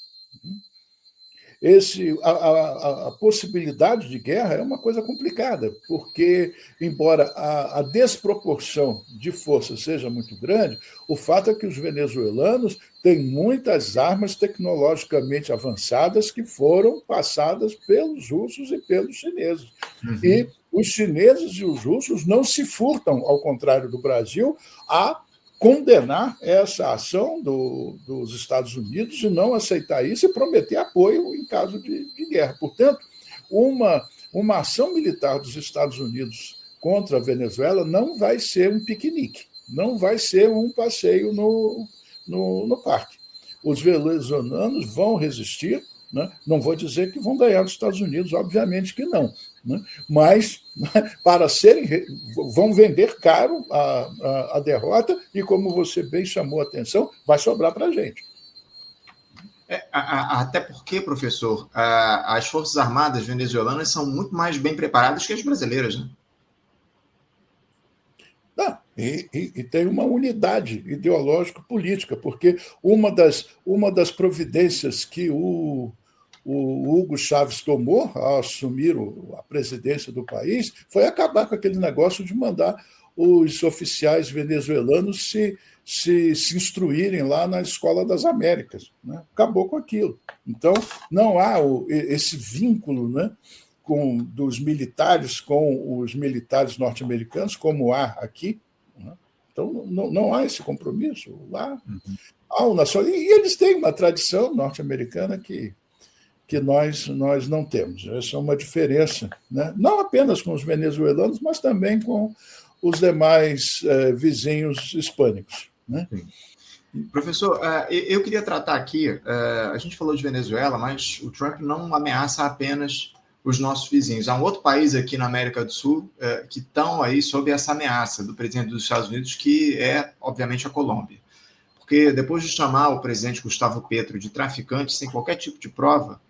A possibilidade de guerra é uma coisa complicada, porque, embora a desproporção de força seja muito grande, o fato é que os venezuelanos têm muitas armas tecnologicamente avançadas que foram passadas pelos russos e pelos chineses. Uhum. E os chineses e os russos não se furtam, ao contrário do Brasil, a condenar essa ação dos Estados Unidos e não aceitar isso e prometer apoio em caso de guerra. Portanto, uma ação militar dos Estados Unidos contra a Venezuela não vai ser um piquenique, não vai ser um passeio no parque. Os venezuelanos vão resistir, né? Não vou dizer que vão ganhar dos Estados Unidos, obviamente que não, né? Mas vão vender caro a derrota e, como você bem chamou a atenção, vai sobrar para a gente. Até porque, professor, as Forças Armadas venezuelanas são muito mais bem preparadas que as brasileiras, né? E tem uma unidade ideológico-política, porque uma das providências que o Hugo Chávez tomou ao assumir a presidência do país foi acabar com aquele negócio de mandar os oficiais venezuelanos se instruírem lá na Escola das Américas, né? Acabou com aquilo. Então, não há esse vínculo, né, dos militares com os militares norte-americanos, como há aqui, né? Então, não há esse compromisso lá. Há um nacional, e eles têm uma tradição norte-americana que nós não temos. Essa é uma diferença, né? Não apenas com os venezuelanos, mas também com os demais vizinhos hispânicos, né? Professor, eu queria tratar aqui, a gente falou de Venezuela, mas o Trump não ameaça apenas os nossos vizinhos. Há um outro país aqui na América do Sul que estão aí sob essa ameaça do presidente dos Estados Unidos, que é, obviamente, a Colômbia. porque depois de chamar o presidente Gustavo Petro de traficante sem qualquer tipo de prova,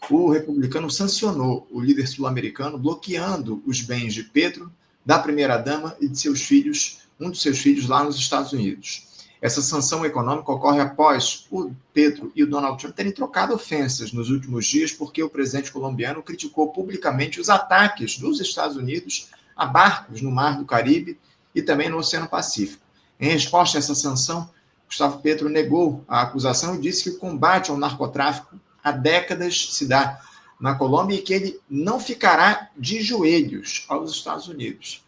o republicano sancionou o líder sul-americano, bloqueando os bens de Petro, da primeira-dama e de seus filhos, um dos seus filhos lá nos Estados Unidos. Essa sanção econômica ocorre após o Petro e o Donald Trump terem trocado ofensas nos últimos dias, porque o presidente colombiano criticou publicamente os ataques dos Estados Unidos a barcos no Mar do Caribe e também no Oceano Pacífico. Em resposta a essa sanção, Gustavo Petro negou a acusação e disse que o combate ao narcotráfico há décadas se dá na Colômbia e que ele não ficará de joelhos aos Estados Unidos.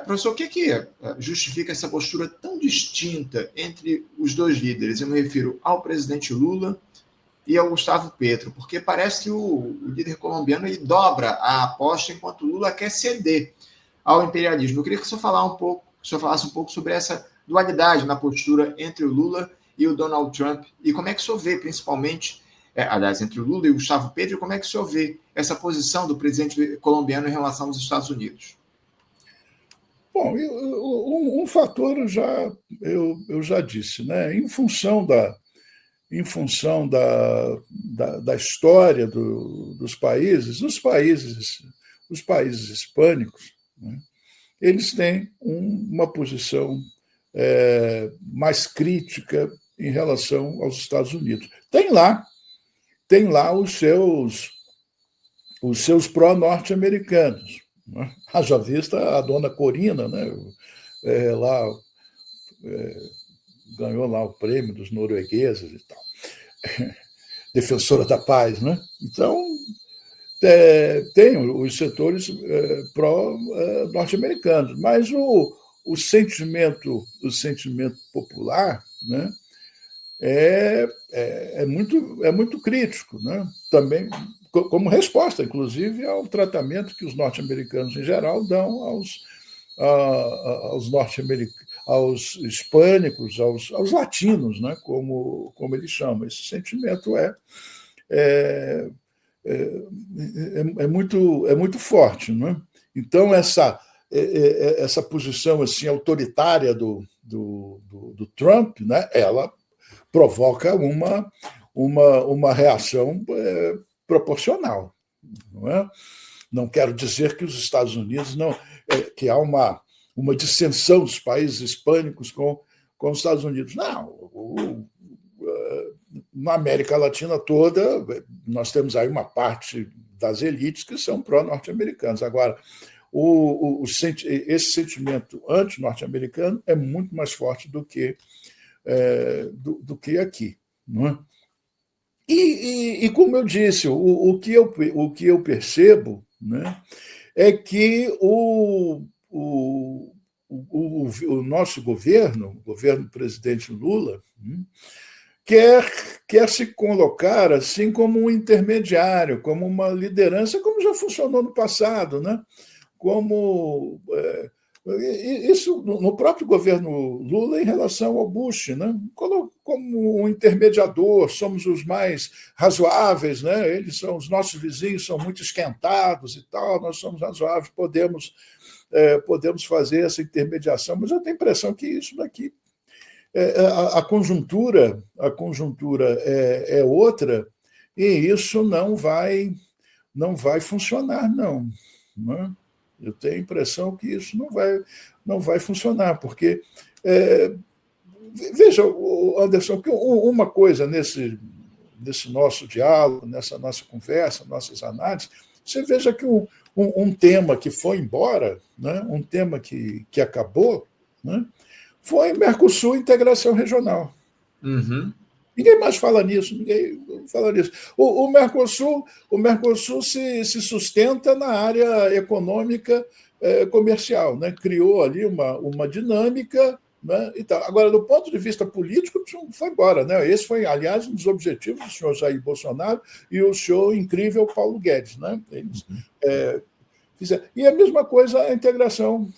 Professor, o que justifica essa postura tão distinta entre os dois líderes? Eu me refiro ao presidente Lula e ao Gustavo Petro, porque parece que o líder colombiano ele dobra a aposta enquanto Lula quer ceder ao imperialismo. Eu queria que o senhor falasse um pouco sobre essa dualidade na postura entre o Lula e o Donald Trump, e como é que o senhor vê, principalmente, entre o Lula e o Gustavo Petro, como é que o senhor vê essa posição do presidente colombiano em relação aos Estados Unidos? Bom, um fator eu já disse, né? Em função da história dos países, os países hispânicos, né, eles têm uma posição mais crítica em relação aos Estados Unidos. Tem lá os seus pró-norte-americanos. Né? Haja vista a dona Corina, né? Ganhou lá o prêmio dos noruegueses e tal. Defensora da paz. Né? Então, tem os setores pró-norte-americanos, mas o sentimento popular, né, é muito crítico, né? Também como resposta, inclusive, ao tratamento que os norte-americanos, em geral, dão aos norte-americanos, aos hispânicos, aos latinos, né? como eles chamam. Esse sentimento é muito forte. Né? Então, essa posição assim, autoritária do Trump, né? Ela provoca uma reação proporcional. Não é? Não quero dizer que os Estados Unidos que há uma dissensão dos países hispânicos com os Estados Unidos. Não. Na América Latina toda, nós temos aí uma parte das elites que são pró-norte-americanos. Agora, esse sentimento anti-norte-americano é muito mais forte do que aqui. Não é? E como eu disse, o que eu percebo, né, é que o nosso governo, o governo do presidente Lula, quer se colocar assim como um intermediário, como uma liderança, como já funcionou no passado, né? Como isso no próprio governo Lula em relação ao Bush, né? Como um intermediador, somos os mais razoáveis, né? Eles são os nossos vizinhos, são muito esquentados e tal, nós somos razoáveis, podemos fazer essa intermediação, mas eu tenho a impressão que isso daqui a conjuntura é outra e isso não vai funcionar, não. Né? Eu tenho a impressão que isso não vai funcionar, porque veja, Anderson, que uma coisa nesse nosso diálogo, nessa nossa conversa, nossas análises, você veja que um tema que foi embora, né, um tema que acabou, né, foi Mercosul e integração regional. Uhum. Ninguém mais fala nisso. O Mercosul se sustenta na área econômica comercial, né? Criou ali uma dinâmica, né? E tal. Agora, do ponto de vista político, foi embora. Né? Esse foi, aliás, um dos objetivos do senhor Jair Bolsonaro e o senhor incrível Paulo Guedes. Né? Eles fizeram. E a mesma coisa a integração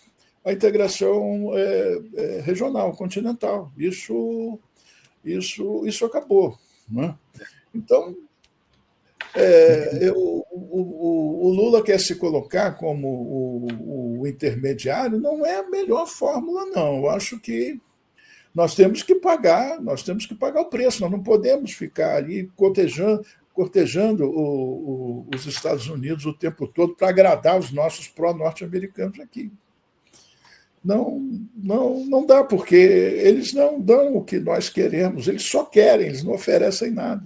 regional, continental. Isso acabou. Né? Então, o Lula quer se colocar como o intermediário, não é a melhor fórmula, não. Eu acho que nós temos que pagar o preço, nós não podemos ficar ali cortejando os Estados Unidos o tempo todo para agradar os nossos pró-norte-americanos aqui. Não dá, porque eles não dão o que nós queremos, eles só querem, eles não oferecem nada.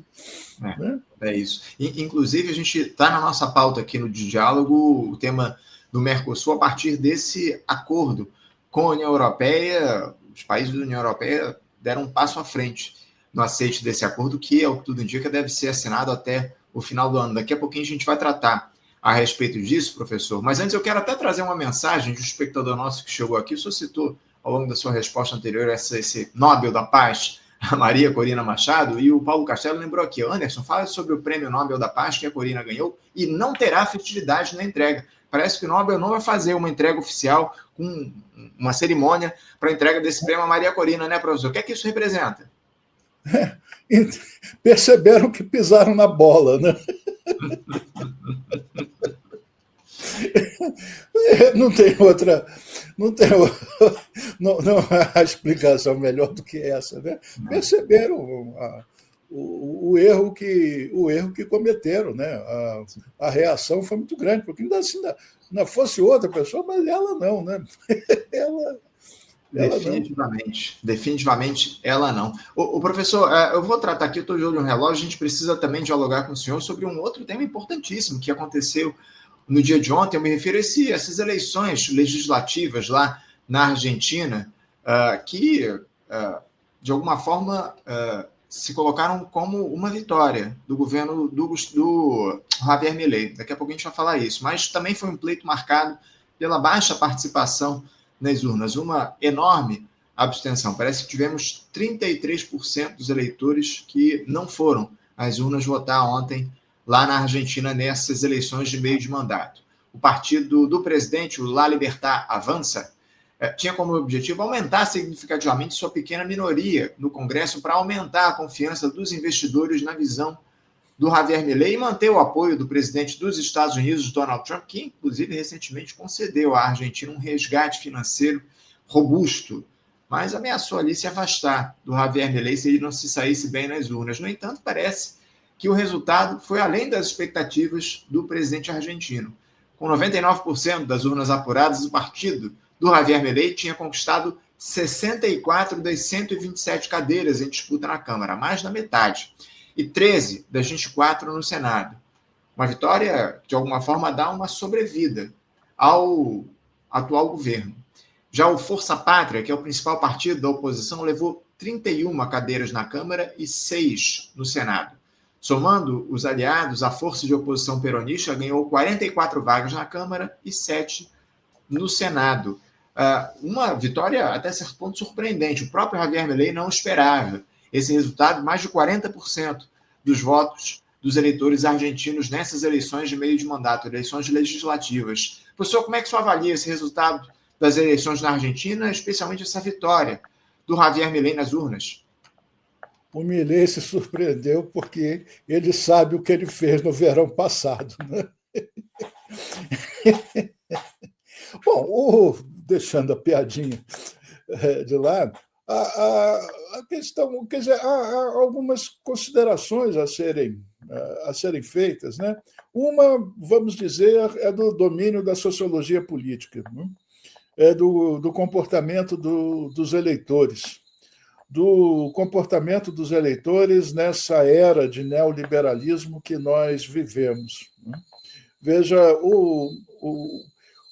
É isso. Inclusive, a gente está na nossa pauta aqui no Diálogo, o tema do Mercosul, a partir desse acordo com a União Europeia. Os países da União Europeia deram um passo à frente no aceite desse acordo, que, ao que tudo indica, deve ser assinado até o final do ano. Daqui a pouquinho a gente vai tratar a respeito disso, professor. Mas antes eu quero até trazer uma mensagem de um espectador nosso que chegou aqui. O senhor citou, ao longo da sua resposta anterior, esse Nobel da Paz, a Maria Corina Machado, e o Paulo Castelo lembrou aqui: Anderson, fala sobre o Prêmio Nobel da Paz que a Corina ganhou e não terá festividade na entrega. Parece que o Nobel não vai fazer uma entrega oficial com uma cerimônia para a entrega desse prêmio a Maria Corina, né, professor? O que é que isso representa? Perceberam que pisaram na bola, né? Não tem outra. Não há explicação melhor do que essa, né? Perceberam o erro que cometeram, né? A reação foi muito grande, porque ainda assim, não fosse outra pessoa, mas ela não, né? Definitivamente ela não. O professor, eu vou tratar aqui, eu estou de olho no relógio, a gente precisa também dialogar com o senhor sobre um outro tema importantíssimo que aconteceu no dia de ontem. Eu me refiro a essas eleições legislativas lá na Argentina, que, de alguma forma, se colocaram como uma vitória do governo do Javier Milei. Daqui a pouco a gente vai falar isso. Mas também foi um pleito marcado pela baixa participação nas urnas, uma enorme abstenção. Parece que tivemos 33% dos eleitores que não foram às urnas votar ontem lá na Argentina, nessas eleições de meio de mandato. O partido do presidente, o La Libertad Avança, tinha como objetivo aumentar significativamente sua pequena minoria no Congresso para aumentar a confiança dos investidores na visão do Javier Milei e manter o apoio do presidente dos Estados Unidos, Donald Trump, que, inclusive, recentemente concedeu à Argentina um resgate financeiro robusto, mas ameaçou ali se afastar do Javier Milei se ele não se saísse bem nas urnas. No entanto, parece que o resultado foi além das expectativas do presidente argentino. Com 99% das urnas apuradas, o partido do Javier Milei tinha conquistado 64 das 127 cadeiras em disputa na Câmara, mais da metade, e 13 das 24 no Senado. Uma vitória que, de alguma forma, dá uma sobrevida ao atual governo. Já o Força Pátria, que é o principal partido da oposição, levou 31 cadeiras na Câmara e 6 no Senado. Somando os aliados, a força de oposição peronista ganhou 44 vagas na Câmara e 7 no Senado. Uma vitória, até certo ponto, surpreendente. O próprio Javier Milei não esperava esse resultado. Mais de 40% dos votos dos eleitores argentinos nessas eleições de meio de mandato, eleições legislativas. Professor, como é que o senhor avalia esse resultado das eleições na Argentina, especialmente essa vitória do Javier Milei nas urnas? O Milei se surpreendeu porque ele sabe o que ele fez no verão passado, né? Bom, deixando a piadinha de lado, a questão, quer dizer, há algumas considerações a serem feitas, né? Uma, vamos dizer, é do domínio da sociologia política, né? É do comportamento dos eleitores, nessa era de neoliberalismo que nós vivemos, né? Veja,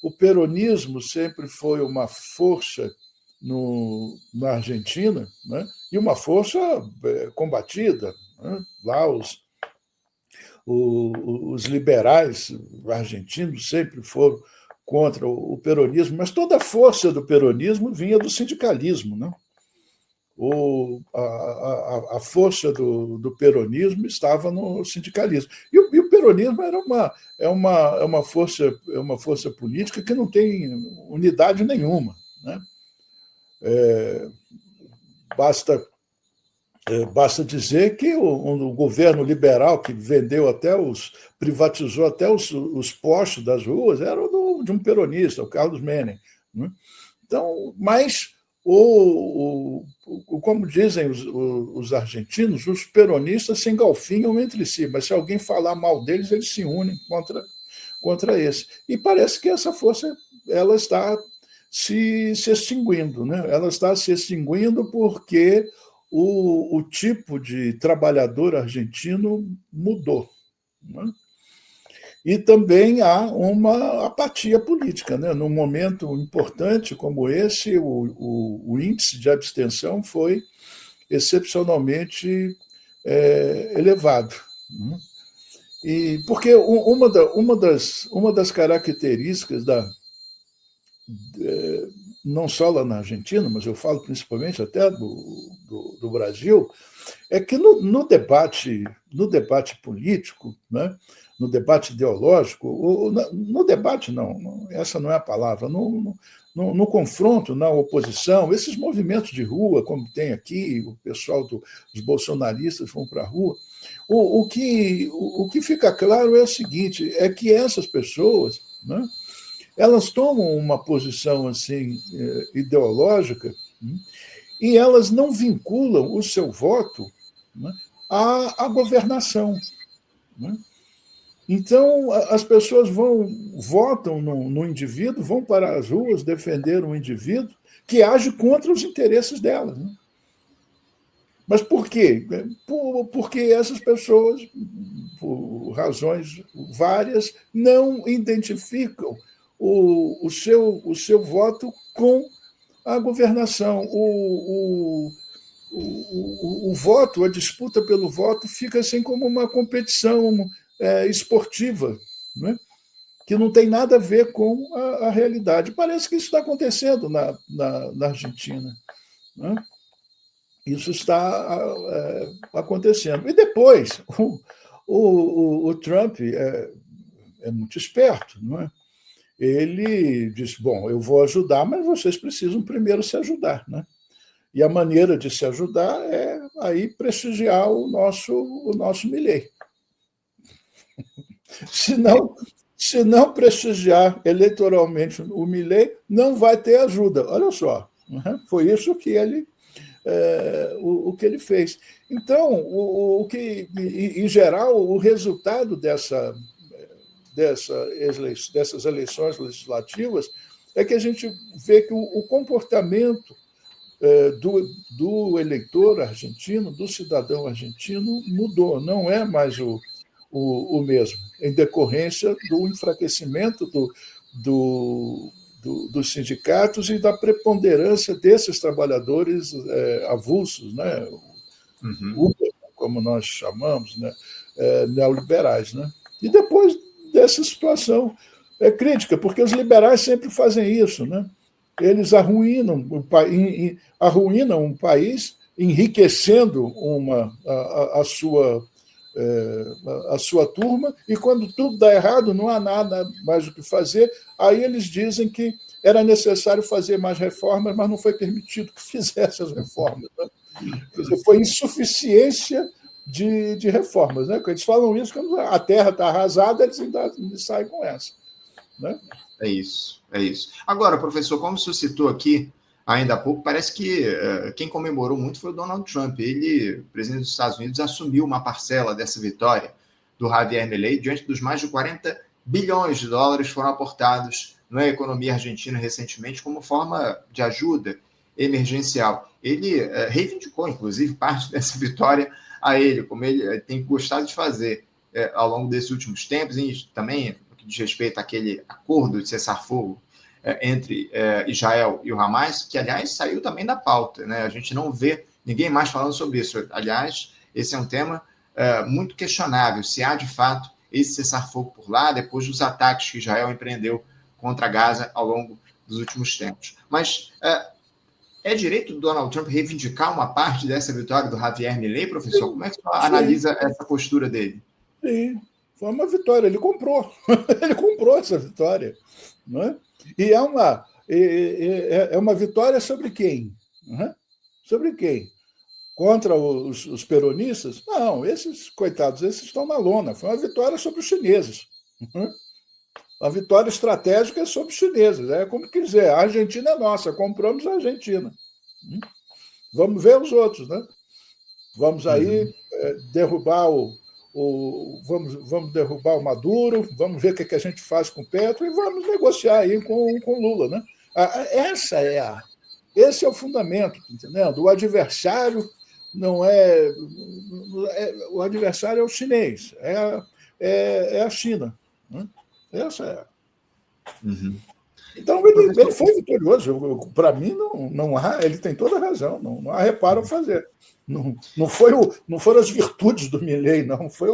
o peronismo sempre foi uma força na Argentina, né? E uma força combatida, né? Lá os liberais argentinos sempre foram contra o peronismo, mas toda a força do peronismo vinha do sindicalismo, né? A força do peronismo estava no sindicalismo. E o peronismo é uma força política que não tem unidade nenhuma, né? Basta dizer que o governo liberal que privatizou até os postos das ruas era de um peronista, o Carlos Menem, né? Então, mas como dizem os argentinos, os peronistas se engalfinham entre si, mas se alguém falar mal deles, eles se unem contra esse. E parece que essa força ela está se extinguindo, né? Ela está se extinguindo porque o tipo de trabalhador argentino mudou, né? E também há uma apatia política, né? Num momento importante como esse, o índice de abstenção foi excepcionalmente elevado, né? E porque uma das características não só lá na Argentina, mas eu falo principalmente até do Brasil, é que no debate político, né, no debate ideológico, no debate não, essa não é a palavra, no confronto, na oposição, esses movimentos de rua, como tem aqui, o pessoal dos bolsonaristas vão para a rua, o que fica claro é o seguinte, é que essas pessoas, né, elas tomam uma posição assim ideológica, né, e elas não vinculam o seu voto, né, à governação, né? Então, as pessoas votam no indivíduo, vão para as ruas defender um indivíduo que age contra os interesses delas, né? Mas por quê? Porque essas pessoas, por razões várias, não identificam o seu voto com a governação. O voto, a disputa pelo voto, fica assim como uma competição esportiva, né? Que não tem nada a ver com a realidade. Parece que isso está acontecendo na Argentina, né? Isso está acontecendo. E depois, o Trump é muito esperto, não é? Ele diz, bom, eu vou ajudar, mas vocês precisam primeiro se ajudar, né? E a maneira de se ajudar é aí prestigiar o nosso Milei. Se não prestigiar eleitoralmente o Milei, não vai ter ajuda. Olha só, né? Foi isso que ele o que ele fez. Então, em geral, o resultado dessas eleições legislativas é que a gente vê que o comportamento do eleitor argentino, do cidadão argentino, mudou, não é mais o mesmo, em decorrência do enfraquecimento dos sindicatos e da preponderância desses trabalhadores avulsos, né? Uber, como nós chamamos, né? Neoliberais. Né? E depois dessa situação crítica, porque os liberais sempre fazem isso, né? Eles arruinam um país, enriquecendo a sua turma, e quando tudo dá errado, não há nada mais o que fazer, aí eles dizem que era necessário fazer mais reformas, mas não foi permitido que fizesse as reformas. Né? Quer dizer, foi insuficiência de reformas. Né? Eles falam isso quando a terra está arrasada, eles ainda saem com essa. Né? É isso. Agora, professor, como suscitou aqui ainda há pouco, parece que quem comemorou muito foi o Donald Trump. Ele, presidente dos Estados Unidos, assumiu uma parcela dessa vitória do Javier Milei diante dos mais de 40 bilhões de dólares que foram aportados na economia argentina recentemente como forma de ajuda emergencial. Ele reivindicou, inclusive, parte dessa vitória a ele, como ele tem gostado de fazer ao longo desses últimos tempos, e também no que diz respeito àquele acordo de cessar-fogo entre Israel e o Hamas, que, aliás, saiu também da pauta. Né? A gente não vê ninguém mais falando sobre isso. Aliás, esse é um tema muito questionável, se há, de fato, esse cessar-fogo por lá, depois dos ataques que Israel empreendeu contra Gaza ao longo dos últimos tempos. Mas é direito do Donald Trump reivindicar uma parte dessa vitória do Javier Milei, professor? Como é que você analisa essa postura dele? Sim, foi uma vitória. Ele comprou. Ele comprou essa vitória. Não é? E é uma vitória sobre quem? Uhum. Sobre quem? Contra os peronistas? Não, esses coitados, esses estão na lona. Foi uma vitória sobre os chineses. Uhum. Uma vitória estratégica sobre os chineses. É como quiser. A Argentina é nossa, compramos a Argentina. Vamos ver os outros, né? Vamos aí derrubar vamos derrubar o Maduro, vamos ver o que a gente faz com o Petro e vamos negociar aí com Lula, né? Esse é o fundamento, entendendo? O adversário não o adversário é o chinês, é a China, né? Essa é. Então ele foi vitorioso. Para mim não há, ele tem toda a razão, não há reparo a fazer. Não foram as virtudes do Milei, não, foi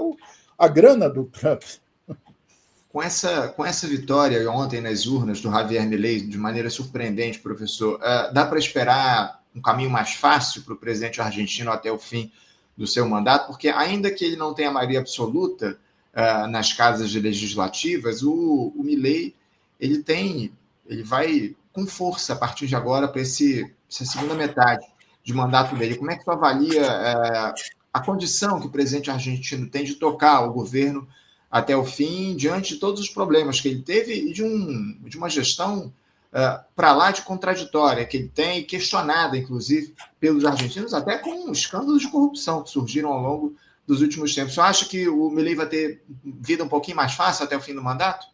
a grana do Trump. Com essa vitória ontem nas urnas do Javier Milei, de maneira surpreendente, professor, dá para esperar um caminho mais fácil para o presidente argentino até o fim do seu mandato? Porque ainda que ele não tenha maioria absoluta nas casas legislativas, o Milei ele vai com força a partir de agora para essa segunda metade de mandato dele. Como é que tu avalia a condição que o presidente argentino tem de tocar o governo até o fim, diante de todos os problemas que ele teve e de uma gestão para lá de contraditória que ele tem, questionada, inclusive, pelos argentinos, até com escândalos de corrupção que surgiram ao longo dos últimos tempos. Você acha que o Milei vai ter vida um pouquinho mais fácil até o fim do mandato?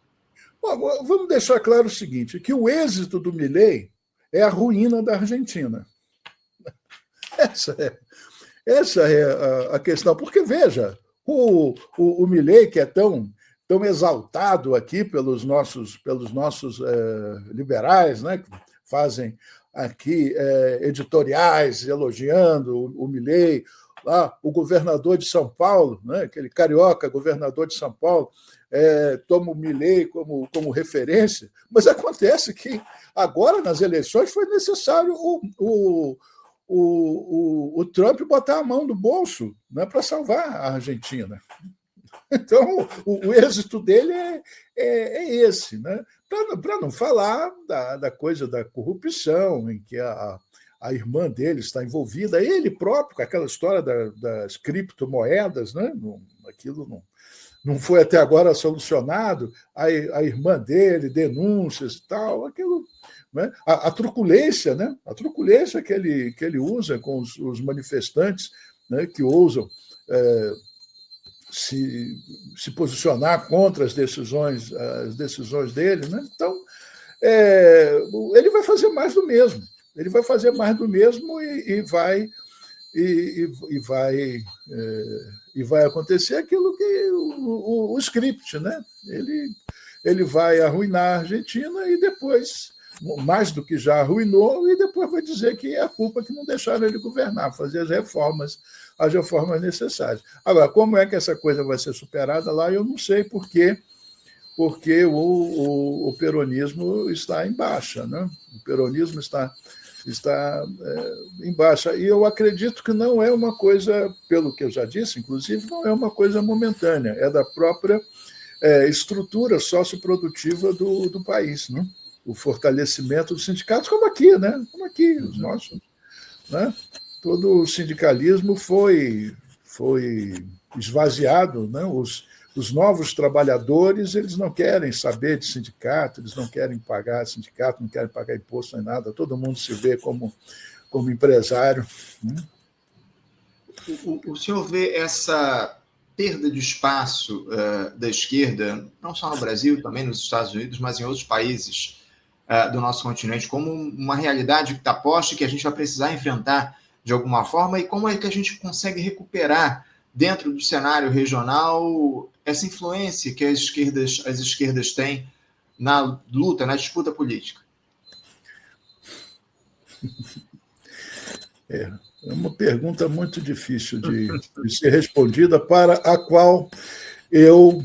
Bom, vamos deixar claro o seguinte, que o êxito do Milei é a ruína da Argentina. Essa é a questão. Porque, veja, o Milei, que é tão exaltado aqui pelos nossos liberais, né, que fazem aqui editoriais elogiando o Milei, lá, o governador de São Paulo, né, aquele carioca governador de São Paulo, toma o Milei como referência, mas acontece que agora, nas eleições, foi necessário o Trump botar a mão no bolso, né, para salvar a Argentina. Então, o êxito dele é esse, né? Para não falar da coisa da corrupção, em que a irmã dele está envolvida, ele próprio, com aquela história das criptomoedas, né? Aquilo não foi até agora solucionado, a irmã dele, denúncias e tal, aquilo. Né? A truculência, né? A truculência que ele usa com os manifestantes, né? Que ousam se posicionar contra as decisões dele. Né? Então, ele vai fazer mais do mesmo. Ele vai fazer mais do mesmo e vai acontecer aquilo que o script, né? Ele vai arruinar a Argentina e depois, mais do que já arruinou, e depois vai dizer que é a culpa que não deixaram ele governar, fazer as reformas necessárias. Agora, como é que essa coisa vai ser superada lá, eu não sei porque o peronismo está em baixa, né? O peronismo está em baixa. E eu acredito que não é uma coisa, pelo que eu já disse, inclusive, não é uma coisa momentânea, é da própria estrutura socioprodutiva do país, né? O fortalecimento dos sindicatos, como aqui, né? Como aqui, os nossos. Né? Todo o sindicalismo foi esvaziado, né? Os novos trabalhadores, eles não querem saber de sindicato, eles não querem pagar sindicato, não querem pagar imposto nem nada, todo mundo se vê como empresário. Né? O senhor vê essa perda de espaço da esquerda, não só no Brasil, também nos Estados Unidos, mas em outros países do nosso continente, como uma realidade que está posta e que a gente vai precisar enfrentar de alguma forma, e como é que a gente consegue recuperar dentro do cenário regional essa influência que as esquerdas têm na luta, na disputa política? É uma pergunta muito difícil de ser respondida, para a qual eu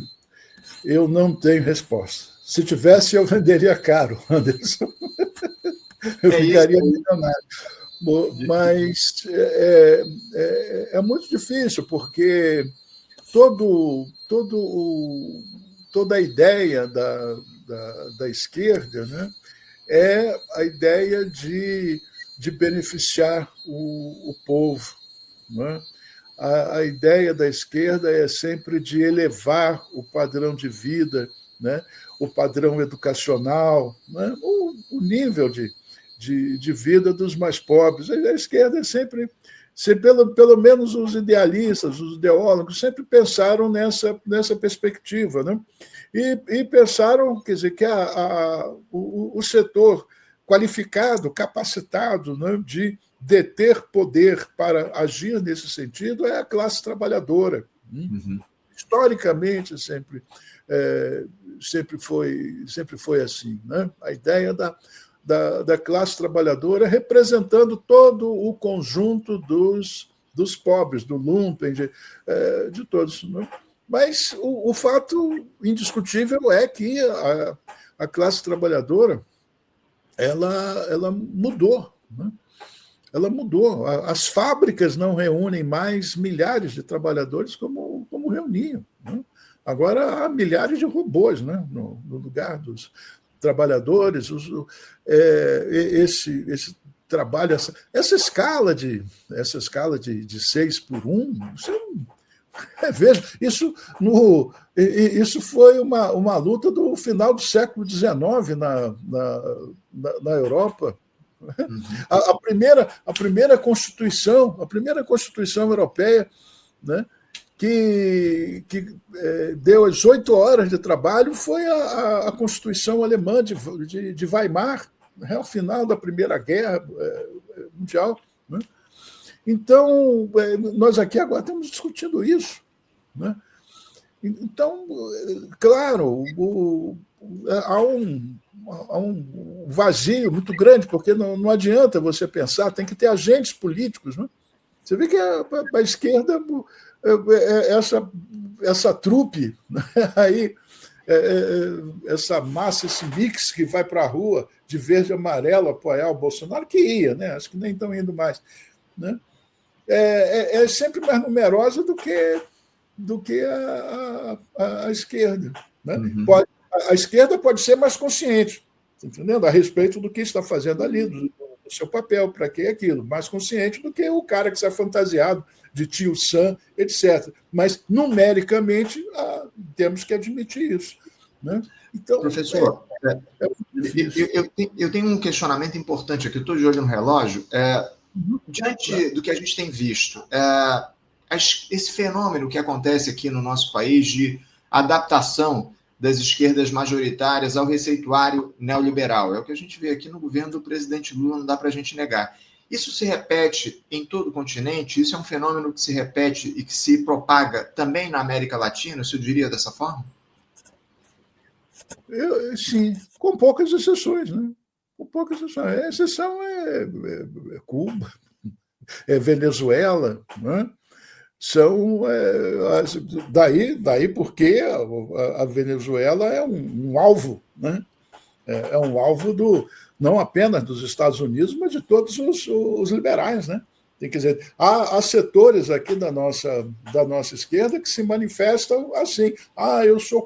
não tenho resposta. Se tivesse, eu venderia caro, Anderson. Eu ficaria milionário. Mas é muito difícil, porque toda a ideia da esquerda, né, é a ideia de beneficiar o povo. Né? A ideia da esquerda é sempre de elevar o padrão de vida, né? O padrão educacional, né? O nível de vida dos mais pobres. A esquerda sempre pelo menos os idealistas, os ideólogos, sempre pensaram nessa perspectiva, né? E pensaram, quer dizer, que o setor qualificado, capacitado, né, de deter poder para agir nesse sentido é a classe trabalhadora. Uhum. Historicamente, sempre foi assim, né? A ideia da classe trabalhadora representando todo o conjunto dos pobres, do lumpen, de todos. Né? Mas o fato indiscutível é que a classe trabalhadora ela mudou. Né? Ela mudou. As fábricas não reúnem mais milhares de trabalhadores como reuniam. Né? Agora há milhares de robôs, né? no lugar dos trabalhadores. Esse trabalho, essa escala de 6:1, veja, isso foi uma luta do final do século XIX na Europa. Uhum. A primeira Constituição europeia, né, que deu as 8 horas de trabalho foi a Constituição alemã de Weimar, né, ao final da Primeira Guerra Mundial. Né? Então, nós aqui agora estamos discutindo isso. Né? Então, claro, há um vazio muito grande, porque não adianta você pensar, tem que ter agentes políticos. Né? Você vê que a esquerda, essa trupe, né? Aí, essa massa, esse mix que vai para a rua de verde e amarelo apoiar o Bolsonaro, que ia, né? Acho que nem estão indo mais. Né? É sempre mais numerosa do que a esquerda. Né? Uhum. A esquerda pode ser mais consciente, entendendo? A respeito do que está fazendo ali, do seu papel, para que aquilo, mais consciente do que o cara que está fantasiado de tio Sam, etc. Mas, numericamente, temos que admitir isso. Né? Então, professor, eu tenho um questionamento importante aqui, eu estou de olho no relógio. Diante do que a gente tem visto, esse fenômeno que acontece aqui no nosso país de adaptação das esquerdas majoritárias ao receituário neoliberal, é o que a gente vê aqui no governo do presidente Lula, não dá para a gente negar. Isso se repete em todo o continente? Isso é um fenômeno que se repete e que se propaga também na América Latina? Você diria dessa forma? Sim, com poucas exceções, né? Com poucas exceções. A exceção é Cuba, é Venezuela, né? São daí porque a Venezuela é um alvo, né? É um alvo não apenas dos Estados Unidos, mas de todos os liberais, né? Quer dizer, há setores aqui da nossa esquerda que se manifestam assim: eu sou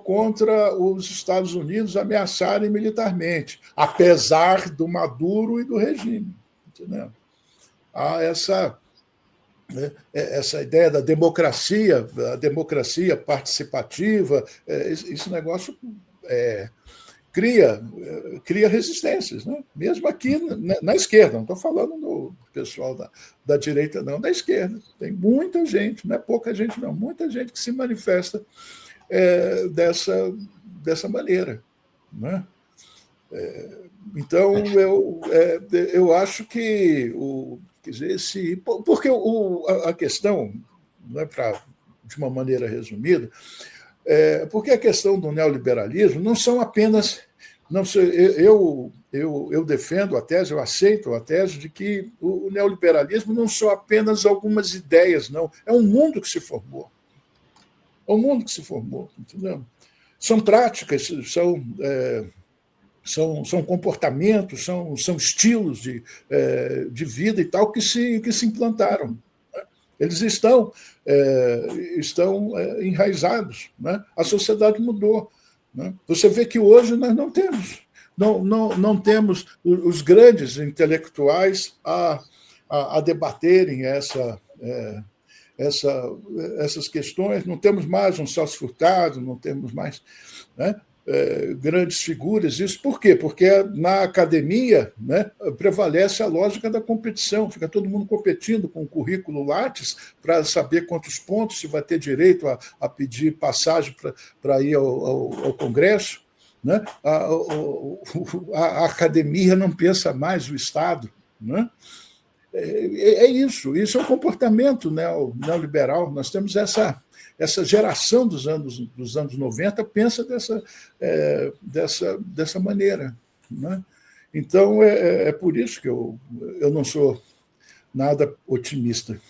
contra os Estados Unidos ameaçarem militarmente, apesar do Maduro e do regime. Entendeu? Há essa ideia da democracia, a democracia participativa, esse negócio cria resistências, né? Mesmo aqui na esquerda, não estou falando do pessoal da direita, não, da esquerda. Tem muita gente, não é pouca gente, não, muita gente que se manifesta dessa maneira. Né? Então, eu acho que quer dizer, porque a questão, né, de uma maneira resumida, porque a questão do neoliberalismo não são apenas. Eu defendo a tese, eu aceito a tese de que o neoliberalismo não são apenas algumas ideias, não. É um mundo que se formou. É um mundo que se formou, entendeu? São práticas, são comportamentos, são estilos de vida e tal que se implantaram. Eles estão enraizados. Né? A sociedade mudou. Né? Você vê que hoje nós não temos os grandes intelectuais a debaterem essas questões, não temos mais um Celso Furtado, não temos mais. Né? grandes figuras. Isso por quê? Porque na academia, né, prevalece a lógica da competição, fica todo mundo competindo com o currículo Lattes para saber quantos pontos, se vai ter direito a pedir passagem para ir ao Congresso. Né? A academia não pensa mais o Estado. Né? Isso é um comportamento neoliberal. Nós temos essa geração dos anos 90 pensa dessa maneira. Né? Então, é por isso que eu não sou nada otimista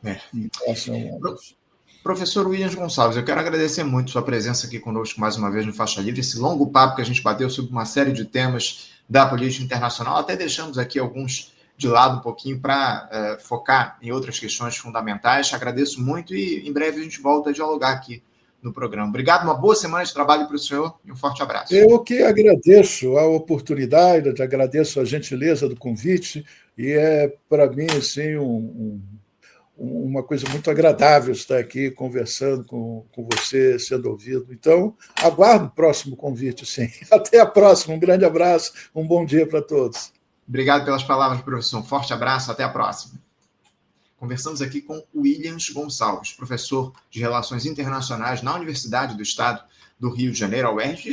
em relação a isso. Professor Williams Gonçalves, eu quero agradecer muito sua presença aqui conosco mais uma vez no Faixa Livre, esse longo papo que a gente bateu sobre uma série de temas da política internacional, até deixamos aqui alguns de lado um pouquinho para focar em outras questões fundamentais. Agradeço muito e em breve a gente volta a dialogar aqui no programa. Obrigado, uma boa semana de trabalho para o senhor e um forte abraço. Eu que agradeço a oportunidade, agradeço a gentileza do convite e é para mim assim uma coisa muito agradável estar aqui conversando com você, sendo ouvido. Então, aguardo o próximo convite, sim. Até a próxima, um grande abraço, um bom dia para todos. Obrigado pelas palavras, professor. Um forte abraço, até a próxima. Conversamos aqui com Williams Gonçalves, professor de Relações Internacionais na Universidade do Estado do Rio de Janeiro, a UERJ,